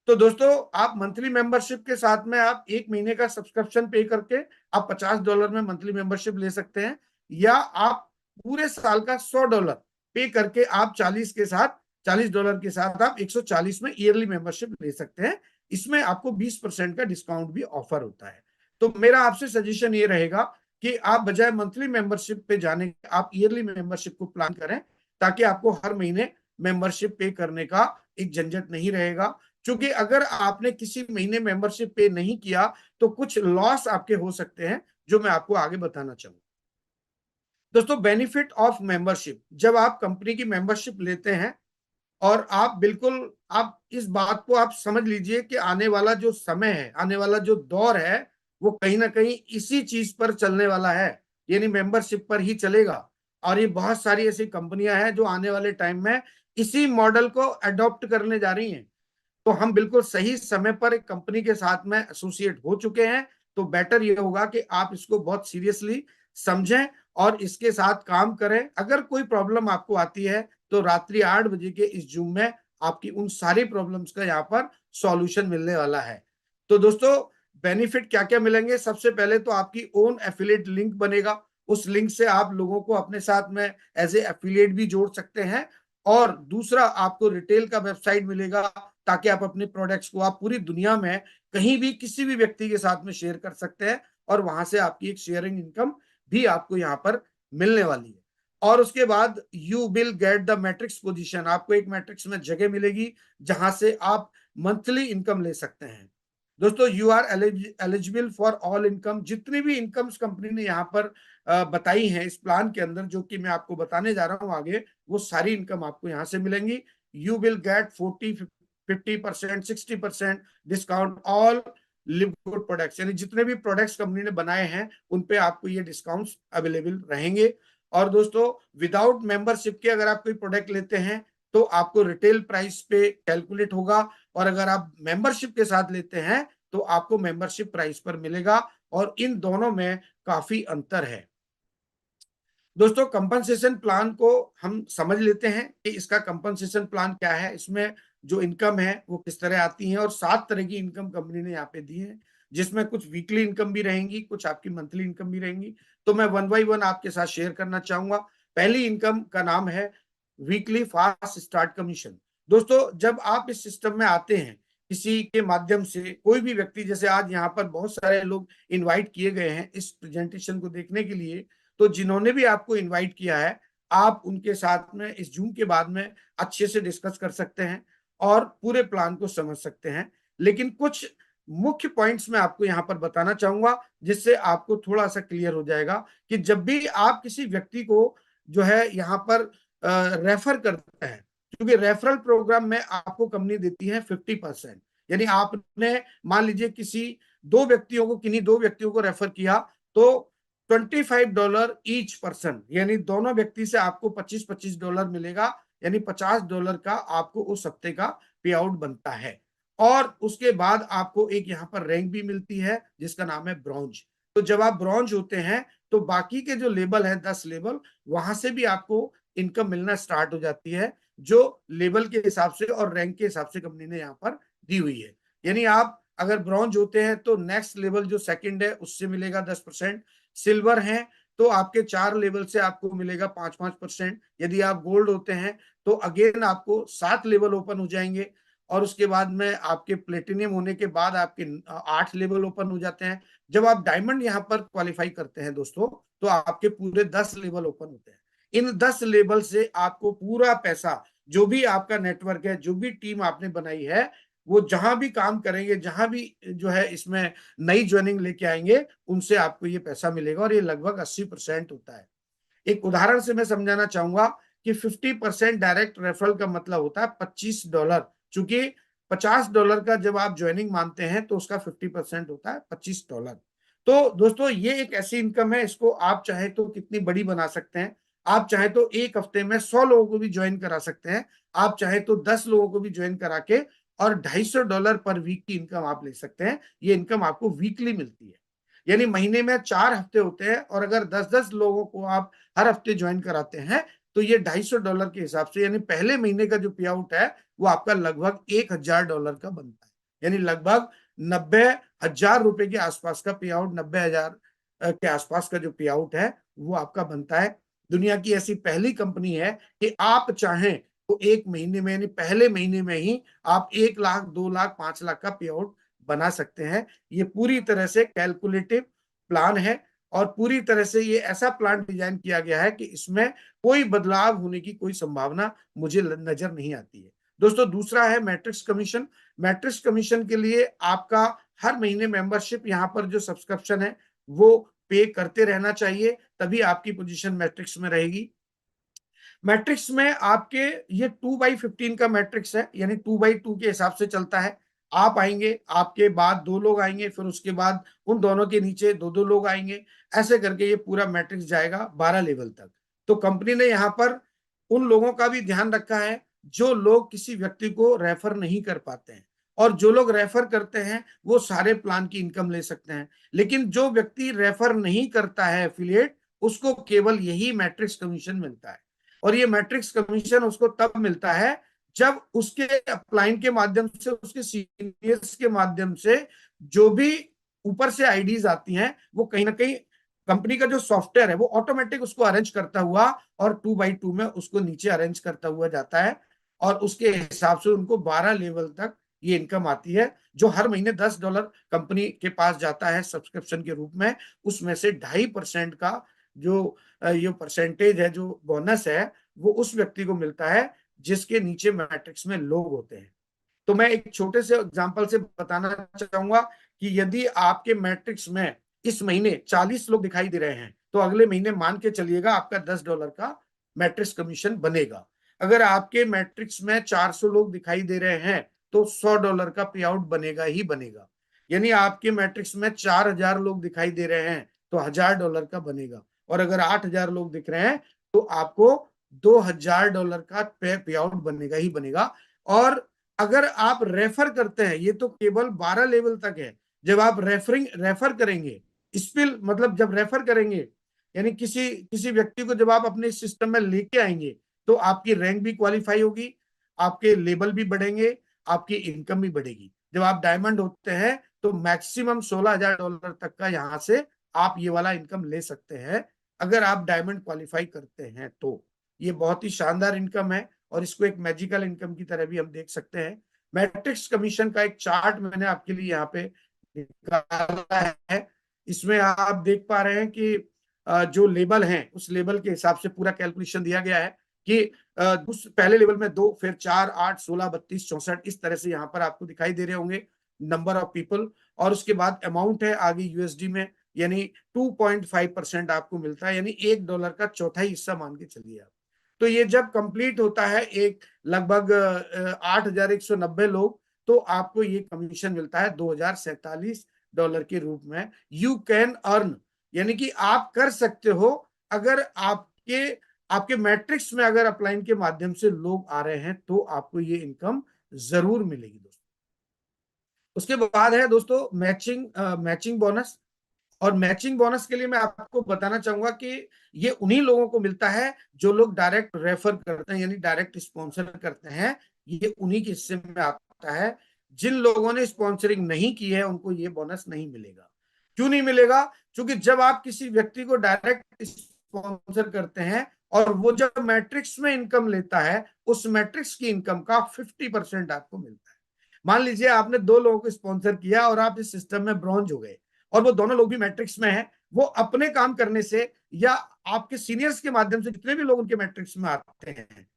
तो दोस्तों आप मंथली मेंबरशिप के साथ में आप 1 महीने का सब्सक्रिप्शन पे करके आप $50 में मंथली मेंबरशिप ले सकते हैं, या आप पूरे साल का $100 पे करके आप 40 के साथ, $40 के साथ आप 140 में ईयरली मेंबरशिप ले सकते हैं। इसमें आपको 20% का डिस्काउंट भी ऑफर होता है। तो मेरा आपसे सजेशन ये रहेगा कि आप बजाय मंथली मेंबरशिप पे जाने के आप ईयरली मेंबरशिप को प्लान करें, ताकि आपको हर महीने मेंबरशिप पे करने का एक झंझट नहीं रहेगा। क्योंकि अगर आपने किसी महीने मेंबरशिप पे नहीं किया तो कुछ लॉस आपके हो सकते हैं, जो मैं आपको आगे बताना चाहूंगा। दोस्तों बेनिफिट ऑफ मेंबरशिप, जब आप कंपनी की मेंबरशिप लेते हैं, और आप बिल्कुल, आप इस बात को आप समझ लीजिए कि आने वाला जो समय है, आने वाला जो दौर है, वो कहीं ना कहीं इसी चीज पर चलने वाला है, यानी मेंबरशिप पर ही चलेगा। और ये बहुत सारी ऐसी कंपनियां हैं जो आने वाले टाइम में इसी मॉडल को अडॉप्ट करने जा रही हैं। तो हम बिल्कुल सही समय पर एक कंपनी के साथ में एसोसिएट हो चुके हैं। तो बेटर ये होगा कि आप इसको बहुत सीरियसली समझें और इसके साथ काम करें। अगर कोई प्रॉब्लम आपको आती है तो रात्रि 8 बजे के इस जूम में आपकी उन सारी प्रॉब्लम्स का यहाँ पर सॉल्यूशन मिलने वाला है। तो दोस्तों बेनिफिट क्या क्या मिलेंगे, सबसे पहले तो आपकी ओन एफिलिएट लिंक बनेगा। उस लिंक से आप लोगों को अपने साथ में एज ए एफिलिएट भी जोड़ सकते हैं। और दूसरा, आपको रिटेल का वेबसाइट मिलेगा, ताकि आप अपने प्रोडक्ट्स को आप पूरी दुनिया में कहीं भी किसी भी व्यक्ति के साथ में शेयर कर सकते हैं, और वहां से आपकी एक शेयरिंग इनकम भी आपको यहाँ पर मिलने वाली है। और उसके बाद you will get the matrix position, आपको एक मैट्रिक्स में जगह मिलेगी जहां से आप मंथली इनकम ले सकते हैं। दोस्तों you are eligible for all income. जितनी भी इनकम्स कंपनी ने यहाँ पर बताई हैं इस प्लान के अंदर, जो कि मैं आपको बताने जा रहा हूँ आगे, वो सारी इनकम आपको यहाँ से मिलेंगी। You will get 40, 50%, 60% discount all live good products, यानी जितने भी प्रोडक्ट्स कंपनी ने बनाए हैं उन पे आपको ये डिस्काउंट्स अवेलेबल रहेंगे। और दोस्तों विदाउट मेंबरशिप के अगर आप कोई प्रोडक्ट लेते हैं तो आपको रिटेल प्राइस पे कैलकुलेट होगा, और अगर आप मेंबरशिप के साथ लेते हैं तो आपको मेंबरशिप प्राइस पर मिलेगा, और इन दोनों में काफी अंतर है। दोस्तों कंपनसेशन प्लान को हम समझ लेते हैं कि इसका कंपनसेशन प्लान क्या है, इसमें जो इनकम है वो किस तरह आती है। और 7 तरह की इनकम कंपनी ने यहाँ पे दी है, जिसमें कुछ वीकली इनकम भी रहेंगी, कुछ आपकी मंथली इनकम भी रहेंगी। तो मैं वन बाई वन आपके साथ शेयर करना चाहूंगा। पहली इनकम का नाम है वीकली फास्ट स्टार्ट कमीशन। दोस्तों जब आप इस सिस्टम में आते हैं किसी के माध्यम से, कोई भी व्यक्ति, जैसे आज यहाँ पर बहुत सारे लोग इनवाइट किए गए हैं इस प्रेजेंटेशन को देखने के लिए, तो जिन्होंने भी आपको इनवाइट किया है आप उनके साथ में इस जूम के बाद में अच्छे से डिस्कस कर सकते हैं और पूरे प्लान को समझ सकते हैं। लेकिन कुछ मुख्य पॉइंट्स मैं आपको यहाँ पर बताना चाहूंगा जिससे आपको थोड़ा सा क्लियर हो जाएगा कि जब भी आप किसी व्यक्ति को जो है यहाँ पर रेफर करते हैं, क्योंकि रेफरल प्रोग्राम में आपको कंपनी देती है 50%। यानी आपने मान लीजिए किन्हीं दो व्यक्तियों को रेफर किया, तो $25 ईच पर्सन, यानी दोनों व्यक्ति से आपको $25-25 मिलेगा, यानी $50 का आपको उस हफ्ते का पे आउट बनता है। और उसके बाद आपको एक यहाँ पर रैंक भी मिलती है जिसका नाम है ब्रॉन्ज। तो जब आप ब्रॉन्ज होते हैं तो बाकी के जो लेवल है 10 लेवल, वहां से भी आपको इनकम मिलना स्टार्ट हो जाती है, जो लेवल के हिसाब से और रैंक के हिसाब से कंपनी ने यहाँ पर दी हुई है। यानी आप अगर ब्रॉन्ज होते हैं तो नेक्स्ट लेवल जो सेकंड है उससे मिलेगा 10%। सिल्वर है तो आपके 4 लेवल से आपको मिलेगा 5-5%। यदि आप गोल्ड होते हैं तो अगेन आपको 7 लेवल ओपन हो जाएंगे, और उसके बाद में आपके प्लेटिनियम होने के बाद आपके 8 लेवल ओपन हो जाते हैं। जब आप डायमंड यहाँ पर क्वालिफाई करते हैं दोस्तों, तो आपके पूरे 10 लेवल ओपन होते हैं। इन 10 लेवल से आपको पूरा पैसा, जो भी आपका नेटवर्क है, जो भी टीम आपने बनाई है, वो जहां भी काम करेंगे, जहां भी जो है इसमें नई ज्वाइनिंग लेके आएंगे, उनसे आपको ये पैसा मिलेगा, और ये लगभग 80% होता है। एक उदाहरण से मैं समझाना चाहूंगा कि 50% डायरेक्ट रेफरल का मतलब होता है $25। चूंकि $50 का जब आप ज्वाइनिंग मानते हैं तो उसका 50% होता है $25। तो दोस्तों ये एक ऐसी इनकम है, इसको आप चाहे तो कितनी बड़ी बना सकते हैं। आप चाहे तो एक हफ्ते में 100 लोगों को भी ज्वाइन करा सकते हैं, आप चाहे तो 10 लोगों को भी ज्वाइन करा के, और $250 पर वीक की इनकम आप ले सकते हैं। ये इनकम आपको वीकली मिलती है, यानी महीने में 4 हफ्ते होते हैं, और अगर 10-10 लोगों को आप हर हफ्ते ज्वाइन कराते हैं तो ये $250 के हिसाब से, यानी पहले महीने का जो पे आउट है वो आपका लगभग $1,000 का बनता है। यानी लगभग 90,000 रुपए के आसपास का पे आउट, 90,000 के आसपास का जो पे आउट है वो आपका बनता है। दुनिया की ऐसी पहली कंपनी है कि आप चाहें तो एक महीने में, यानी पहले महीने में ही आप 1 लाख, 2 लाख, 5 लाख का पे आउट बना सकते हैं। ये पूरी तरह से कैलकुलेटिव प्लान है, और पूरी तरह से ये ऐसा प्लान डिजाइन किया गया है कि इसमें कोई बदलाव होने की कोई संभावना मुझे नजर नहीं आती है। दोस्तों दूसरा है मैट्रिक्स कमीशन। मैट्रिक्स कमीशन के लिए आपका हर महीने मेंबरशिप, यहाँ पर जो सब्सक्रिप्शन है वो पे करते रहना चाहिए, तभी आपकी पोजीशन मैट्रिक्स में रहेगी। मैट्रिक्स में आपके ये 2/15 का मैट्रिक्स है, यानी 2/2 के हिसाब से चलता है। आप आएंगे, आपके बाद 2 लोग आएंगे, फिर उसके बाद उन दोनों के नीचे 2-2 लोग आएंगे, ऐसे करके ये पूरा मैट्रिक्स जाएगा 12 लेवल तक। तो कंपनी ने यहाँ पर उन लोगों का भी ध्यान रखा है जो लोग किसी व्यक्ति को रेफर नहीं कर पाते हैं, और जो लोग रेफर करते हैं वो सारे प्लान की इनकम ले सकते हैं। लेकिन जो व्यक्ति रेफर नहीं करता है एफिलिएट, उसको केवल यही मैट्रिक्स कमीशन मिलता है। और ये मैट्रिक्स कमीशन उसको तब मिलता है जब उसके अपलाइन के माध्यम से, उसके सीनियर्स के माध्यम से जो भी ऊपर से आईडीज आती हैं, वो कहीं ना कहीं कंपनी का जो सॉफ्टवेयर है वो ऑटोमेटिक उसको अरेंज करता हुआ, और 2/2 में उसको नीचे अरेंज करता हुआ जाता है, और उसके हिसाब से उनको 12 लेवल तक ये इनकम आती है, जो हर महीने $10 कंपनी के पास जाता है सब्सक्रिप्शन के रूप में। उसमें से 2.5% का जो ये परसेंटेज है, जो बोनस है, वो उस व्यक्ति को मिलता है जिसके नीचे मैट्रिक्स में लोग होते हैं। तो मैं एक छोटे से एग्जांपल से बताना चाहूंगा कि यदि आपके मैट्रिक्स में इस महीने 40 लोग दिखाई दे रहे हैं, तो अगले महीने मान के चलिएगा आपका $10 का मैट्रिक्स कमीशन बनेगा। अगर आपके मैट्रिक्स में 400 लोग दिखाई दे रहे हैं, तो $100 का पे आउट बनेगा ही बनेगा। यानी आपके मैट्रिक्स में 4000 लोग दिखाई दे रहे हैं, तो $1000 का बनेगा। और अगर 8000 लोग दिख रहे हैं, तो आपको $2000 का पे आउट बनेगा ही बनेगा। और अगर आप रेफर करते हैं, ये तो केवल 12 लेवल तक है। जब आप रेफर करेंगे, स्पिल मतलब जब रेफर करेंगे, यानी किसी किसी व्यक्ति को जब आप अपने सिस्टम में लेके आएंगे, तो आपकी रैंक भी क्वालिफाई होगी, आपके लेवल भी बढ़ेंगे, आपकी इनकम भी बढ़ेगी। जब आप डायमंड होते हैं, तो मैक्सिमम $16,000 तक का यहां से आप ये वाला इनकम ले सकते हैं, अगर आप डायमंड क्वालिफाई करते हैं तो। ये बहुत ही शानदार इनकम है, और इसको एक मैजिकल इनकम की तरह भी हम देख सकते हैं। मैट्रिक्स कमीशन का एक चार्ट मैंने आपके लिए यहाँ पे निकाला है। इसमें आप देख पा रहे हैं कि जो लेवल हैं, उस लेवल के हिसाब से पूरा कैलकुलेशन दिया गया है कि उस पहले लेवल में 2, फिर 4, 8, 16, 32, 64, इस तरह से यहाँ पर आपको दिखाई दे रहे होंगे नंबर ऑफ पीपल। और उसके बाद अमाउंट है आगे यूएसडी में, यानी 2.5% आपको मिलता है, यानी $1 का चौथाई हिस्सा मान के चलिए आप। तो ये जब कंप्लीट होता है एक लगभग 8,190 लोग, तो आपको ये कमीशन मिलता है $2047 के रूप में। यू कैन अर्न, यानी कि आप कर सकते हो, अगर आपके आपके मैट्रिक्स में अगर अपलाइन के माध्यम से लोग आ रहे हैं, तो आपको ये इनकम जरूर मिलेगी दोस्तों। उसके बाद है दोस्तों मैचिंग बोनस। और मैचिंग बोनस के लिए मैं आपको बताना चाहूंगा कि ये उन्हीं लोगों को मिलता है जो लोग डायरेक्ट रेफर करते हैं, यानी डायरेक्ट स्पॉन्सर करते हैं। ये उन्हीं के हिस्से में आता है। जिन लोगों ने स्पॉन्सरिंग नहीं की है, उनको ये बोनस नहीं मिलेगा। क्यों नहीं मिलेगा? क्योंकि जब आप किसी व्यक्ति को डायरेक्ट स्पॉन्सर करते हैं, और वो जब मैट्रिक्स में इनकम लेता है, उस मैट्रिक्स की इनकम का 50% आपको मिलता है। मान लीजिए आपने 2 लोगों को स्पॉन्सर किया और आप इस सिस्टम में ब्रॉन्ज हो गए, और वो दोनों लोग भी मैट्रिक्स में हैं। वो अपने काम करने से या आपके सीनियर्स के माध्यम से, जितने भी लोग उनके मैट्रिक्स में आते हैं,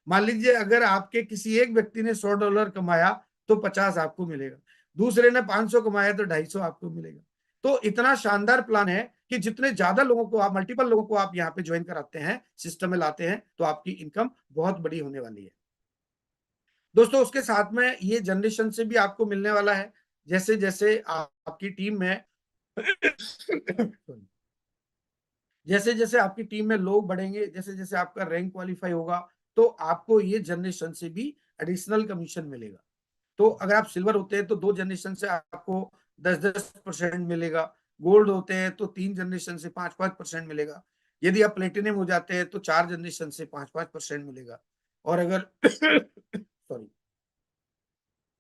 मान लीजिए अगर आपके किसी एक व्यक्ति ने $100 कमाया, तो 50 आपको मिलेगा। दूसरे ने 500 कमाया, तो 250 आपको मिलेगा। तो इतना शानदार प्लान है कि जितने ज्यादा लोगों को आप, मल्टीपल लोगों को आप यहाँ पे ज्वाइन कराते हैं, सिस्टम में लाते हैं, तो आपकी इनकम बहुत बड़ी होने वाली है दोस्तों। उसके साथ में ये जनरेशन से भी आपको मिलने वाला है। जैसे जैसे आपकी टीम में जैसे जैसे आपकी टीम में लोग बढ़ेंगे, जैसे जैसे आपका रैंक क्वालिफाई होगा, तो आपको ये जनरेशन से भी एडिशनल कमीशन मिलेगा। तो अगर आप सिल्वर होते हैं, तो 2 जनरेशन से आपको 10-10% मिलेगा। गोल्ड होते हैं तो 3 जनरेशन से 5-5% मिलेगा। यदि आप प्लेटिनियम हो जाते हैं, तो 4 जनरेशन से 5-5% मिलेगा। और अगर सॉरी,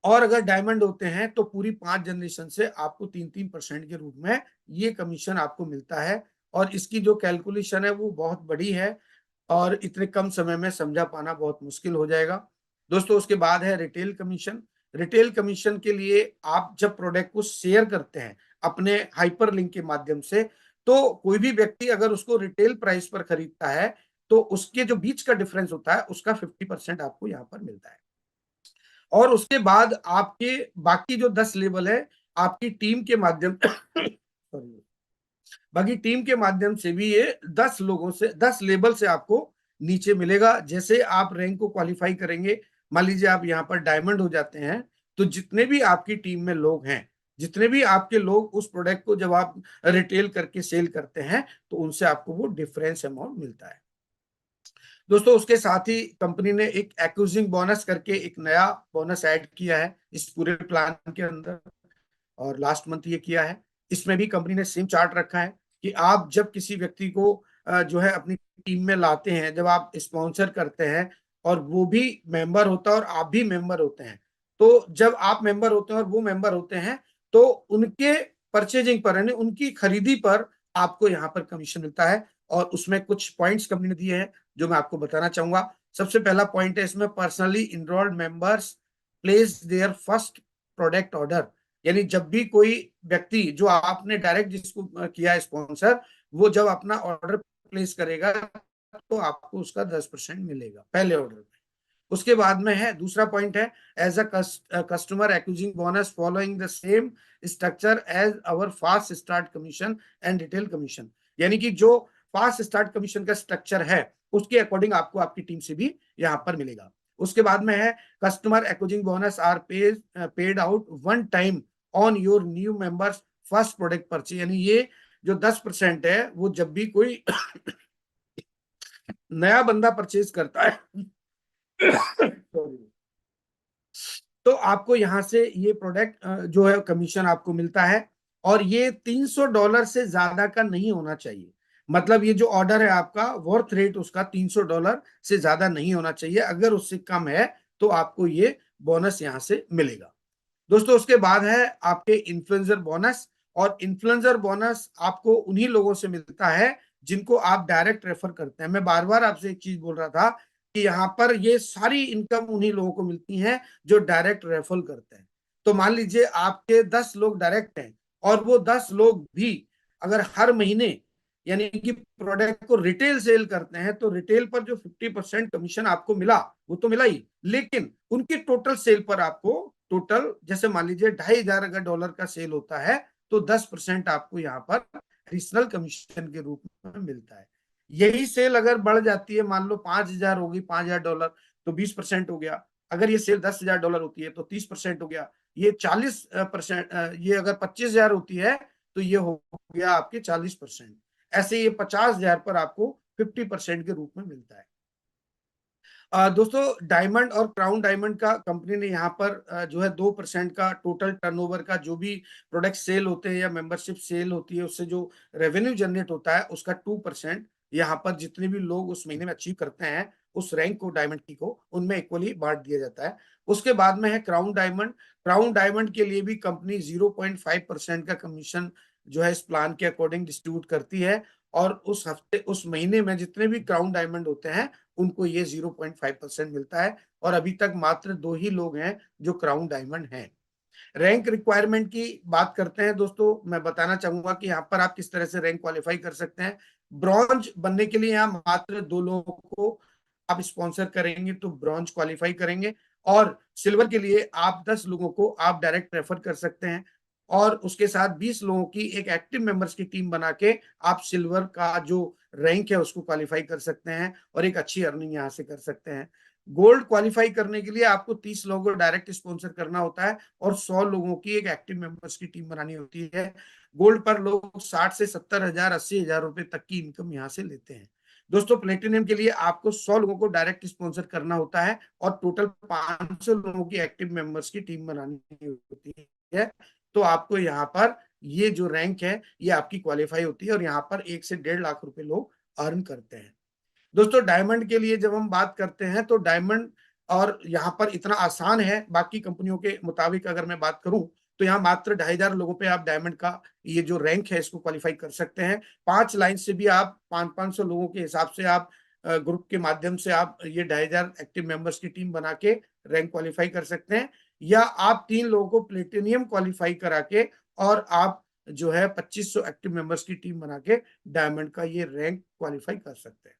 और अगर डायमंड होते हैं, तो पूरी 5 जनरेशन से आपको 3-3% के रूप में ये कमीशन आपको मिलता है। और इसकी जो कैलकुलेशन है वो बहुत बड़ी है, और इतने कम समय में समझा पाना बहुत मुश्किल हो जाएगा दोस्तों। उसके बाद है रिटेल कमीशन। रिटेल कमीशन के लिए आप जब प्रोडक्ट को शेयर करते हैं अपने हाइपर लिंक के माध्यम से, तो कोई भी व्यक्ति अगर उसको रिटेल प्राइस पर खरीदता है, तो उसके जो बीच का डिफरेंस होता है, उसका 50% आपको यहाँ पर मिलता है। और उसके बाद आपके बाकी जो 10 लेवल है, आपकी टीम के माध्यम सॉरी, बाकी टीम के माध्यम से भी ये 10 लोगों से, 10 लेवल से आपको नीचे मिलेगा। जैसे आप रैंक को क्वालिफाई करेंगे, मान लीजिए आप यहाँ पर डायमंड हो जाते हैं, तो जितने भी आपकी टीम में लोग हैं, जितने भी आपके लोग उस प्रोडक्ट को जब आप रिटेल करके सेल करते हैं, तो उनसे आपको वो डिफरेंस अमाउंट मिलता है दोस्तों। उसके साथ ही कंपनी ने एक एक्विजिंग बोनस करके एक नया बोनस ऐड किया है इस पूरे प्लान के अंदर, और लास्ट मंथ ये किया है। इसमें भी कंपनी ने सेम चार्ट रखा है कि आप जब किसी व्यक्ति को जो है अपनी टीम में लाते हैं, जब आप स्पॉन्सर करते हैं, और वो भी मेंबर होता है और आप भी मेंबर होते हैं, तो जब आप मेंबर होते हैं और वो मेंबर होते हैं, तो उनके परचेजिंग पर, यानी उनकी खरीदी पर आपको यहाँ पर कमीशन मिलता है। और उसमें कुछ पॉइंट्स कंपनी ने दिए हैं जो मैं आपको बताना चाहूंगा। सबसे पहला पॉइंट है इसमें, personally enrolled members place their first product order. यानी जब भी कोई व्यक्ति, जो आपने डायरेक्ट जिसको किया है स्पॉन्सर, वो जब अपना ऑर्डर प्लेस करेगा, तो आपको उसका 10% मिलेगा पहले ऑर्डर में। उसके बाद में है दूसरा पॉइंट है, as a customer acquiring bonus following the same structure as our fast start commission and retail commission. यानी कि जो फास्ट स्टार्ट कमीशन का स्ट्रक्चर है उसके अकॉर्डिंग आपको आपकी टीम से भी यहाँ पर मिलेगा। उसके बाद में है, customer acquiring bonus are paid out one time on your new members first product purchase. यानी ये जो 10% है वो जब भी कोई नया बंदा परचेज करता है तो आपको यहां से ये प्रोडक्ट जो है कमीशन आपको मिलता है। और ये $300 से ज्यादा का नहीं होना चाहिए। मतलब ये जो ऑर्डर है आपका वर्थ रेट उसका $300 से ज्यादा नहीं होना चाहिए। अगर उससे कम है तो आपको ये बोनस यहां से मिलेगा। दोस्तों उसके बाद है आपके इन्फ्लुएंसर बोनस। और इन्फ्लुएंसर बोनस आपको उन्हीं लोगों से मिलता है जिनको आप डायरेक्ट रेफर करते हैं। मैं बार बार आपसे एक चीज बोल रहा था कि यहाँ पर ये सारी इनकम उन्हीं लोगों को मिलती है जो डायरेक्ट रेफर करते हैं। तो मान लीजिए आपके 10 लोग डायरेक्ट हैं और वो 10 लोग भी अगर हर महीने यानी कि प्रोडक्ट को रिटेल सेल करते हैं तो रिटेल पर जो 50% कमीशन आपको मिला वो तो मिला ही, लेकिन उनकी टोटल सेल पर आपको टोटल जैसे मान लीजिए 2,500 अगर डॉलर का सेल होता है तो 10% आपको यहाँ पर एडिशनल कमीशन के रूप में मिलता है। यही सेल अगर बढ़ जाती है, मान लो 5,000 होगी, $5,000 तो 20% हो गया। अगर ये सेल $10,000 होती है तो 30% हो गया। ये 40%, ये अगर 25,000 होती है तो ये हो गया आपके 40%। ऐसे ये 50,000 पर आपको 50% के रूप में मिलता है। दोस्तों डायमंड और क्राउन डायमंड का कंपनी ने यहाँ पर जो है 2% का टोटल टर्नओवर का जो भी प्रोडक्ट सेल होते हैं या मेंबरशिप सेल होती है उससे जो रेवेन्यू जनरेट होता है उसका 2% यहाँ पर जितने भी लोग उस महीने में अचीव करते हैं उस रैंक को डायमंड की को उनमें इक्वली बांट दिया जाता है। उसके बाद में है क्राउन डायमंड। क्राउन डायमंड के लिए भी कंपनी 0.5% का कमीशन जो है इस प्लान के अकॉर्डिंग डिस्ट्रीब्यूट करती है। और उस हफ्ते उस महीने में जितने भी क्राउन डायमंड होते हैं उनको ये 0.5% मिलता है। और अभी तक मात्र 2 ही लोग हैं जो क्राउन डायमंड हैं। रैंक रिक्वायरमेंट की बात करते हैं दोस्तों, मैं बताना चाहूंगा कि यहाँ पर आप किस तरह से रैंक क्वालिफाई कर सकते हैं। ब्रॉन्ज बनने के लिए यहाँ मात्र 2 लोगों को आप स्पॉन्सर करेंगे तो ब्रॉन्ज क्वालिफाई करेंगे। और सिल्वर के लिए आप 10 लोगों को आप डायरेक्ट रेफर कर सकते हैं। और उसके साथ 20 लोगों की एक एक्टिव मेंबर्स की टीम बना के आप सिल्वर का जो रैंक है उसको क्वालिफाई कर सकते हैं और एक अच्छी अर्निंग यहाँ से कर सकते हैं। गोल्ड क्वालिफाई करने के लिए आपको 30 लोगों को डायरेक्ट स्पॉन्सर करना होता है और 100 लोगों की एक एक्टिव मेंबर्स की टीम बनानी होती है। गोल्ड पर लोग 60 से 70,000 80,000 रुपए तक की इनकम यहाँ से लेते हैं। दोस्तों प्लेटिनियम के लिए आपको 100 लोगों को डायरेक्ट स्पॉन्सर करना होता है और टोटल 500 लोगों की एक्टिव मेंबर्स की टीम बनानी होती है। तो आपको यहाँ पर ये जो रैंक है ये आपकी क्वालिफाई होती है और यहाँ पर 1 से 1.5 लाख रुपए लोग अर्न करते हैं। दोस्तों डायमंड के लिए जब हम बात करते हैं तो डायमंड और यहाँ पर इतना आसान है, बाकी कंपनियों के मुताबिक अगर मैं बात करूं तो यहाँ मात्र 2,500 लोगों पे आप डायमंड का ये जो रैंक है इसको क्वालिफाई कर सकते हैं। 5 लाइन से भी आप 500 लोगों के हिसाब से आप ग्रुप के माध्यम से आप ये 2,500 एक्टिव मेंबर्स की टीम बना के रैंक क्वालिफाई कर सकते हैं। या आप 3 लोगों को प्लेटिनियम क्वालिफाई करा के और आप जो है 2,500 एक्टिव मेंबर्स की टीम बना के डायमंड का ये रैंक क्वालिफाई कर सकते हैं।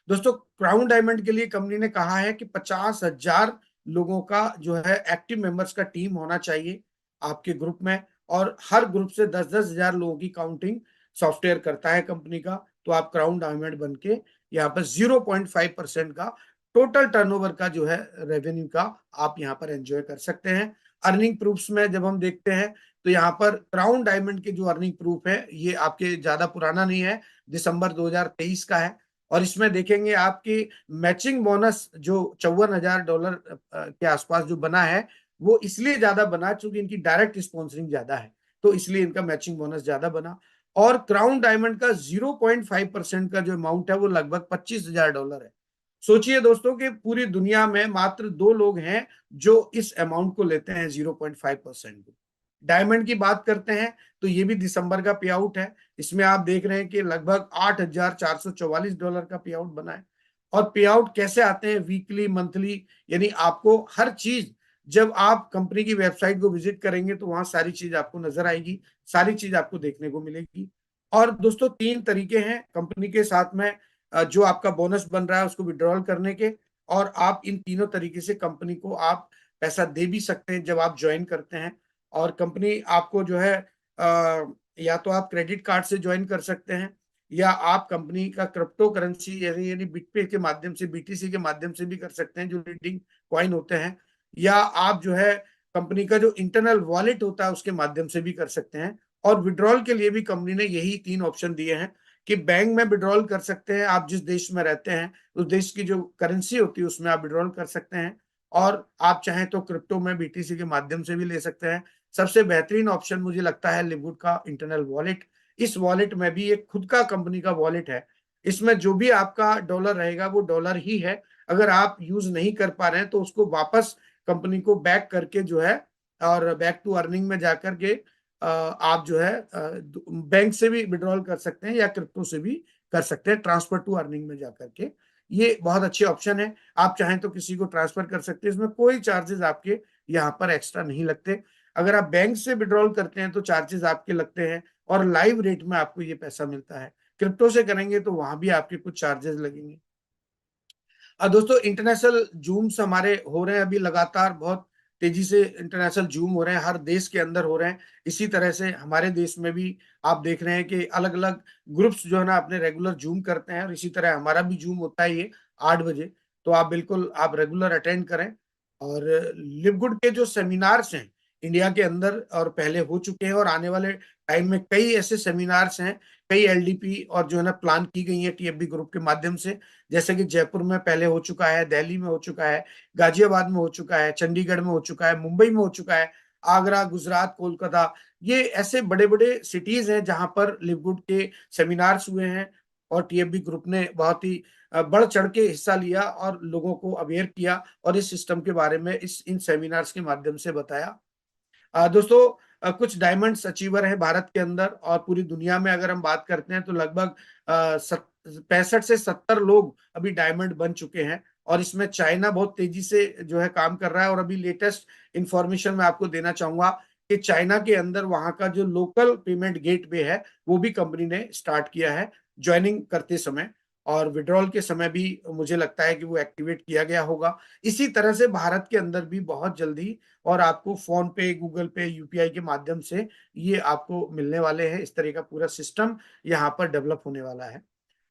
दोस्तों क्राउन डायमंड के लिए कंपनी ने कहा है कि 50,000 लोगों का जो है एक्टिव मेंबर्स का टीम होना चाहिए आपके ग्रुप में। और हर ग्रुप से 10-10 हजार लोगों की काउंटिंग सॉफ्टवेयर करता है कंपनी का। तो आप क्राउन डायमंड बन के यहाँ पर 0.5% का टोटल टर्नओवर का जो है रेवेन्यू का आप यहाँ पर एंजॉय कर सकते हैं। अर्निंग प्रूफ्स में जब हम देखते हैं तो यहाँ पर क्राउन डायमंड के जो अर्निंग प्रूफ है ये आपके ज्यादा पुराना नहीं है, दिसंबर 2023 का है। और इसमें देखेंगे आपकी मैचिंग बोनस जो $54,000 के आसपास जो बना है वो इसलिए ज्यादा बना चूंकि इनकी डायरेक्ट स्पॉन्सरिंग ज्यादा है तो इसलिए इनका मैचिंग बोनस ज्यादा बना। और क्राउन डायमंड का 0.5% का जो अमाउंट है वो लगभग $25,000 है। सोचिए दोस्तों कि पूरी दुनिया में मात्र 2 लोग हैं जो इस अमाउंट को लेते हैं 0.5% को। डायमंड की बात करते हैं तो ये भी दिसंबर का पे आउट है। इसमें आप देख रहे हैं कि लगभग $8,444 का पे आउट बना है। और पे आउट कैसे आते हैं, वीकली मंथली, यानी आपको हर चीज जब आप कंपनी की वेबसाइट को विजिट करेंगे तो वहां सारी चीज आपको नजर आएगी, सारी चीज आपको देखने को मिलेगी। और दोस्तों 3 तरीके हैं कंपनी के साथ में जो आपका बोनस बन रहा है उसको विड्रॉल करने के। और आप इन तीनों तरीके से कंपनी को आप पैसा दे भी सकते हैं जब आप ज्वाइन करते हैं। और कंपनी आपको जो है या तो आप क्रेडिट कार्ड से ज्वाइन कर सकते हैं, या आप कंपनी का क्रिप्टो करेंसी यानी बिटपे के माध्यम से, बीटीसी के माध्यम से भी कर सकते हैं, जो लीडिंग कॉइन होते हैं। या आप जो है कंपनी का जो इंटरनल वॉलेट होता है उसके माध्यम से भी कर सकते हैं। और विड्रॉल के लिए भी कंपनी ने यही 3 ऑप्शन दिए हैं कि बैंक में विड्रॉल कर सकते हैं, आप जिस देश में रहते हैं उस देश की जो करेंसी होती है उसमें आप विड्रॉल कर सकते हैं, और आप चाहें तो क्रिप्टो में बीटीसी के माध्यम से भी ले सकते हैं। सबसे बेहतरीन ऑप्शन मुझे लगता है लिववुड का इंटरनल वॉलेट। इस वॉलेट में भी एक खुद का कंपनी का वॉलेट है। इसमें जो भी आपका डॉलर रहेगा वो डॉलर ही है। अगर आप यूज नहीं कर पा रहे हैं तो उसको वापस कंपनी को बैक करके जो है, और बैक टू अर्निंग में जाकर के आप जो है बैंक से भी विड्रॉल कर सकते हैं या क्रिप्टो से भी कर सकते हैं, ट्रांसफर टू अर्निंग में जाकर के। ये बहुत अच्छे ऑप्शन है। आप चाहें तो किसी को ट्रांसफर कर सकते हैं, इसमें कोई चार्जेस आपके यहाँ पर एक्स्ट्रा नहीं लगते। अगर आप बैंक से विड्रॉल करते हैं तो चार्जेस आपके लगते हैं, और लाइव रेट में आपको ये पैसा मिलता है। क्रिप्टो से करेंगे तो वहां भी आपके कुछ चार्जेस लगेंगे। दोस्तों, इंटरनेशनल जूम्स हमारे हो रहे हैं अभी लगातार, बहुत तेजी से इंटरनेशनल जूम हो रहे हैं, हर देश के अंदर हो रहे हैं। इसी तरह से हमारे देश में भी आप देख रहे हैं कि अलग अलग ग्रुप्स जो है ना अपने रेगुलर जूम करते हैं, और इसी तरह हमारा भी जूम होता है ये 8 बजे। तो आप बिल्कुल आप रेगुलर अटेंड करें। और लिवगुड के जो सेमिनार्स हैं इंडिया के अंदर और पहले हो चुके हैं, और आने वाले टाइम में कई ऐसे सेमिनार्स हैं, कई एलडीपी और जो है ना प्लान की गई है टीएफबी ग्रुप के माध्यम से। जैसे कि जयपुर में पहले हो चुका है, दिल्ली में हो चुका है, गाजियाबाद में हो चुका है, चंडीगढ़ में हो चुका है, मुंबई में हो चुका है, आगरा, गुजरात, कोलकाता। ये ऐसे बड़े बड़े सिटीज हैं जहां पर लिवगुड के सेमिनार्स हुए हैं, और टीएफबी ग्रुप ने बहुत ही बढ़ चढ़ के हिस्सा लिया और लोगों को अवेयर किया, और इस सिस्टम के बारे में इस इन सेमिनार्स के माध्यम से बताया। दोस्तों, कुछ डायमंड्स अचीवर हैं भारत के अंदर, और पूरी दुनिया में अगर हम बात करते हैं तो लगभग 65 से 70 लोग अभी डायमंड बन चुके हैं। और इसमें चाइना बहुत तेजी से जो है काम कर रहा है। और अभी लेटेस्ट इंफॉर्मेशन मैं आपको देना चाहूंगा कि चाइना के अंदर वहां का जो लोकल पेमेंट गेटवे है वो भी कंपनी ने स्टार्ट किया है ज्वाइनिंग करते समय, और विड्रॉल के समय भी मुझे लगता है कि वो एक्टिवेट किया गया होगा। इसी तरह से भारत के अंदर भी बहुत जल्दी, और आपको फोन पे, गूगल पे, यूपीआई के माध्यम से ये आपको मिलने वाले हैं। इस तरह का पूरा सिस्टम यहाँ पर डेवलप होने वाला है।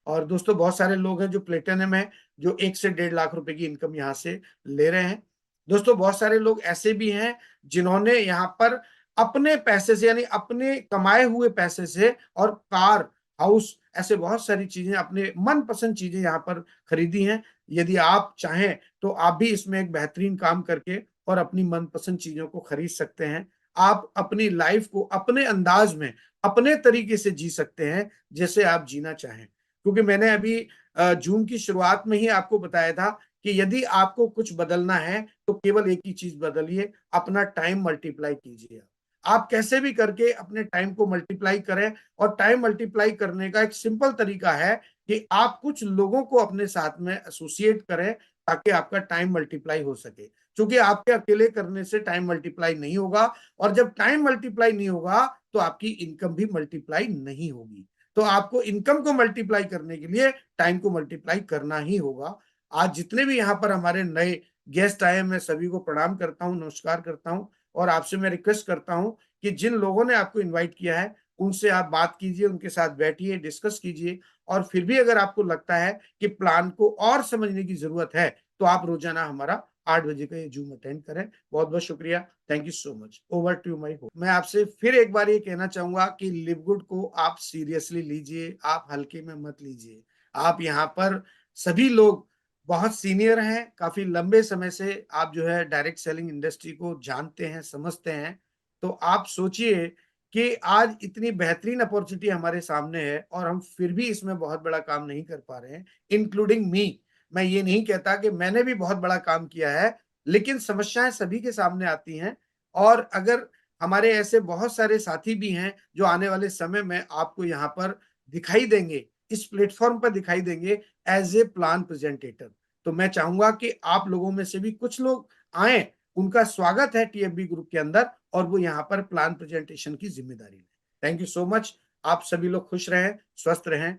और दोस्तों, बहुत सारे लोग हैं जो प्लेटिनम है, जो 1 से 1.5 लाख रुपए की इनकम यहाँ से ले रहे हैं। दोस्तों, बहुत सारे लोग ऐसे भी हैं जिन्होंने यहाँ पर अपने पैसे से, यानी अपने कमाए हुए पैसे से, और कार, हाउस, ऐसे बहुत सारी चीजें, अपने मनपसंद चीजें यहाँ पर खरीदी हैं। यदि आप चाहें तो आप भी इसमें एक बेहतरीन काम करके और अपनी मनपसंद चीजों को खरीद सकते हैं। आप अपनी लाइफ को अपने अंदाज में, अपने तरीके से जी सकते हैं, जैसे आप जीना चाहें। क्योंकि मैंने अभी जून की शुरुआत में ही आपको बताया था कि यदि आपको कुछ बदलना है तो केवल एक ही चीज बदलिए, अपना टाइम मल्टीप्लाई कीजिए। आप कैसे भी करके अपने टाइम को मल्टीप्लाई करें, और टाइम मल्टीप्लाई करने का एक सिंपल तरीका है कि आप कुछ लोगों को अपने साथ में एसोसिएट करें, ताकि आपका टाइम मल्टीप्लाई हो सके। क्योंकि आपके अकेले करने से टाइम मल्टीप्लाई नहीं होगा, और जब टाइम मल्टीप्लाई नहीं होगा तो आपकी इनकम भी मल्टीप्लाई नहीं होगी। तो आपको इनकम को मल्टीप्लाई करने के लिए टाइम को मल्टीप्लाई करना ही होगा। आज जितने भी यहाँ पर हमारे नए गेस्ट आए, मैं सभी को प्रणाम करता हूँ, नमस्कार करता हूँ। और आपसे मैं रिक्वेस्ट करता हूँ कि जिन लोगों ने आपको इनवाइट किया है उनसे आप बात कीजिए, उनके साथ बैठिए, डिस्कस कीजिए। और फिर भी अगर आपको लगता है कि प्लान को और समझने की जरूरत है तो आप रोजाना हमारा 8 बजे का ये जूम अटेंड करें। बहुत बहुत शुक्रिया। Thank you so much. Over to my host. मैं आपसे फिर एक बार ये कहना चाहूंगा कि लिवगुड को आप सीरियसली लीजिए, आप हल्के में मत लीजिए। आप यहाँ पर सभी लोग बहुत सीनियर हैं, काफी लंबे समय से आप जो है डायरेक्ट सेलिंग इंडस्ट्री को जानते हैं, समझते हैं। तो आप सोचिए कि आज इतनी बेहतरीन अपॉर्चुनिटी हमारे सामने है, और हम फिर भी इसमें बहुत बड़ा काम नहीं कर पा रहे हैं, इंक्लूडिंग मी। मैं ये नहीं कहता कि मैंने भी बहुत बड़ा काम किया है, लेकिन समस्याएं सभी के सामने आती हैं। और अगर हमारे ऐसे बहुत सारे साथी भी हैं जो आने वाले समय में आपको यहाँ पर दिखाई देंगे, इस प्लेटफॉर्म पर दिखाई देंगे एज ए प्लान प्रेजेंटेटर। तो मैं चाहूंगा कि आप लोगों में से भी कुछ लोग आए, उनका स्वागत है टीएफबी ग्रुप के अंदर, और वो यहाँ पर प्लान प्रेजेंटेशन की जिम्मेदारी लें। Thank you so much. आप सभी लोग खुश रहें, स्वस्थ रहें।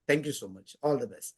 Thank you so much. All the best.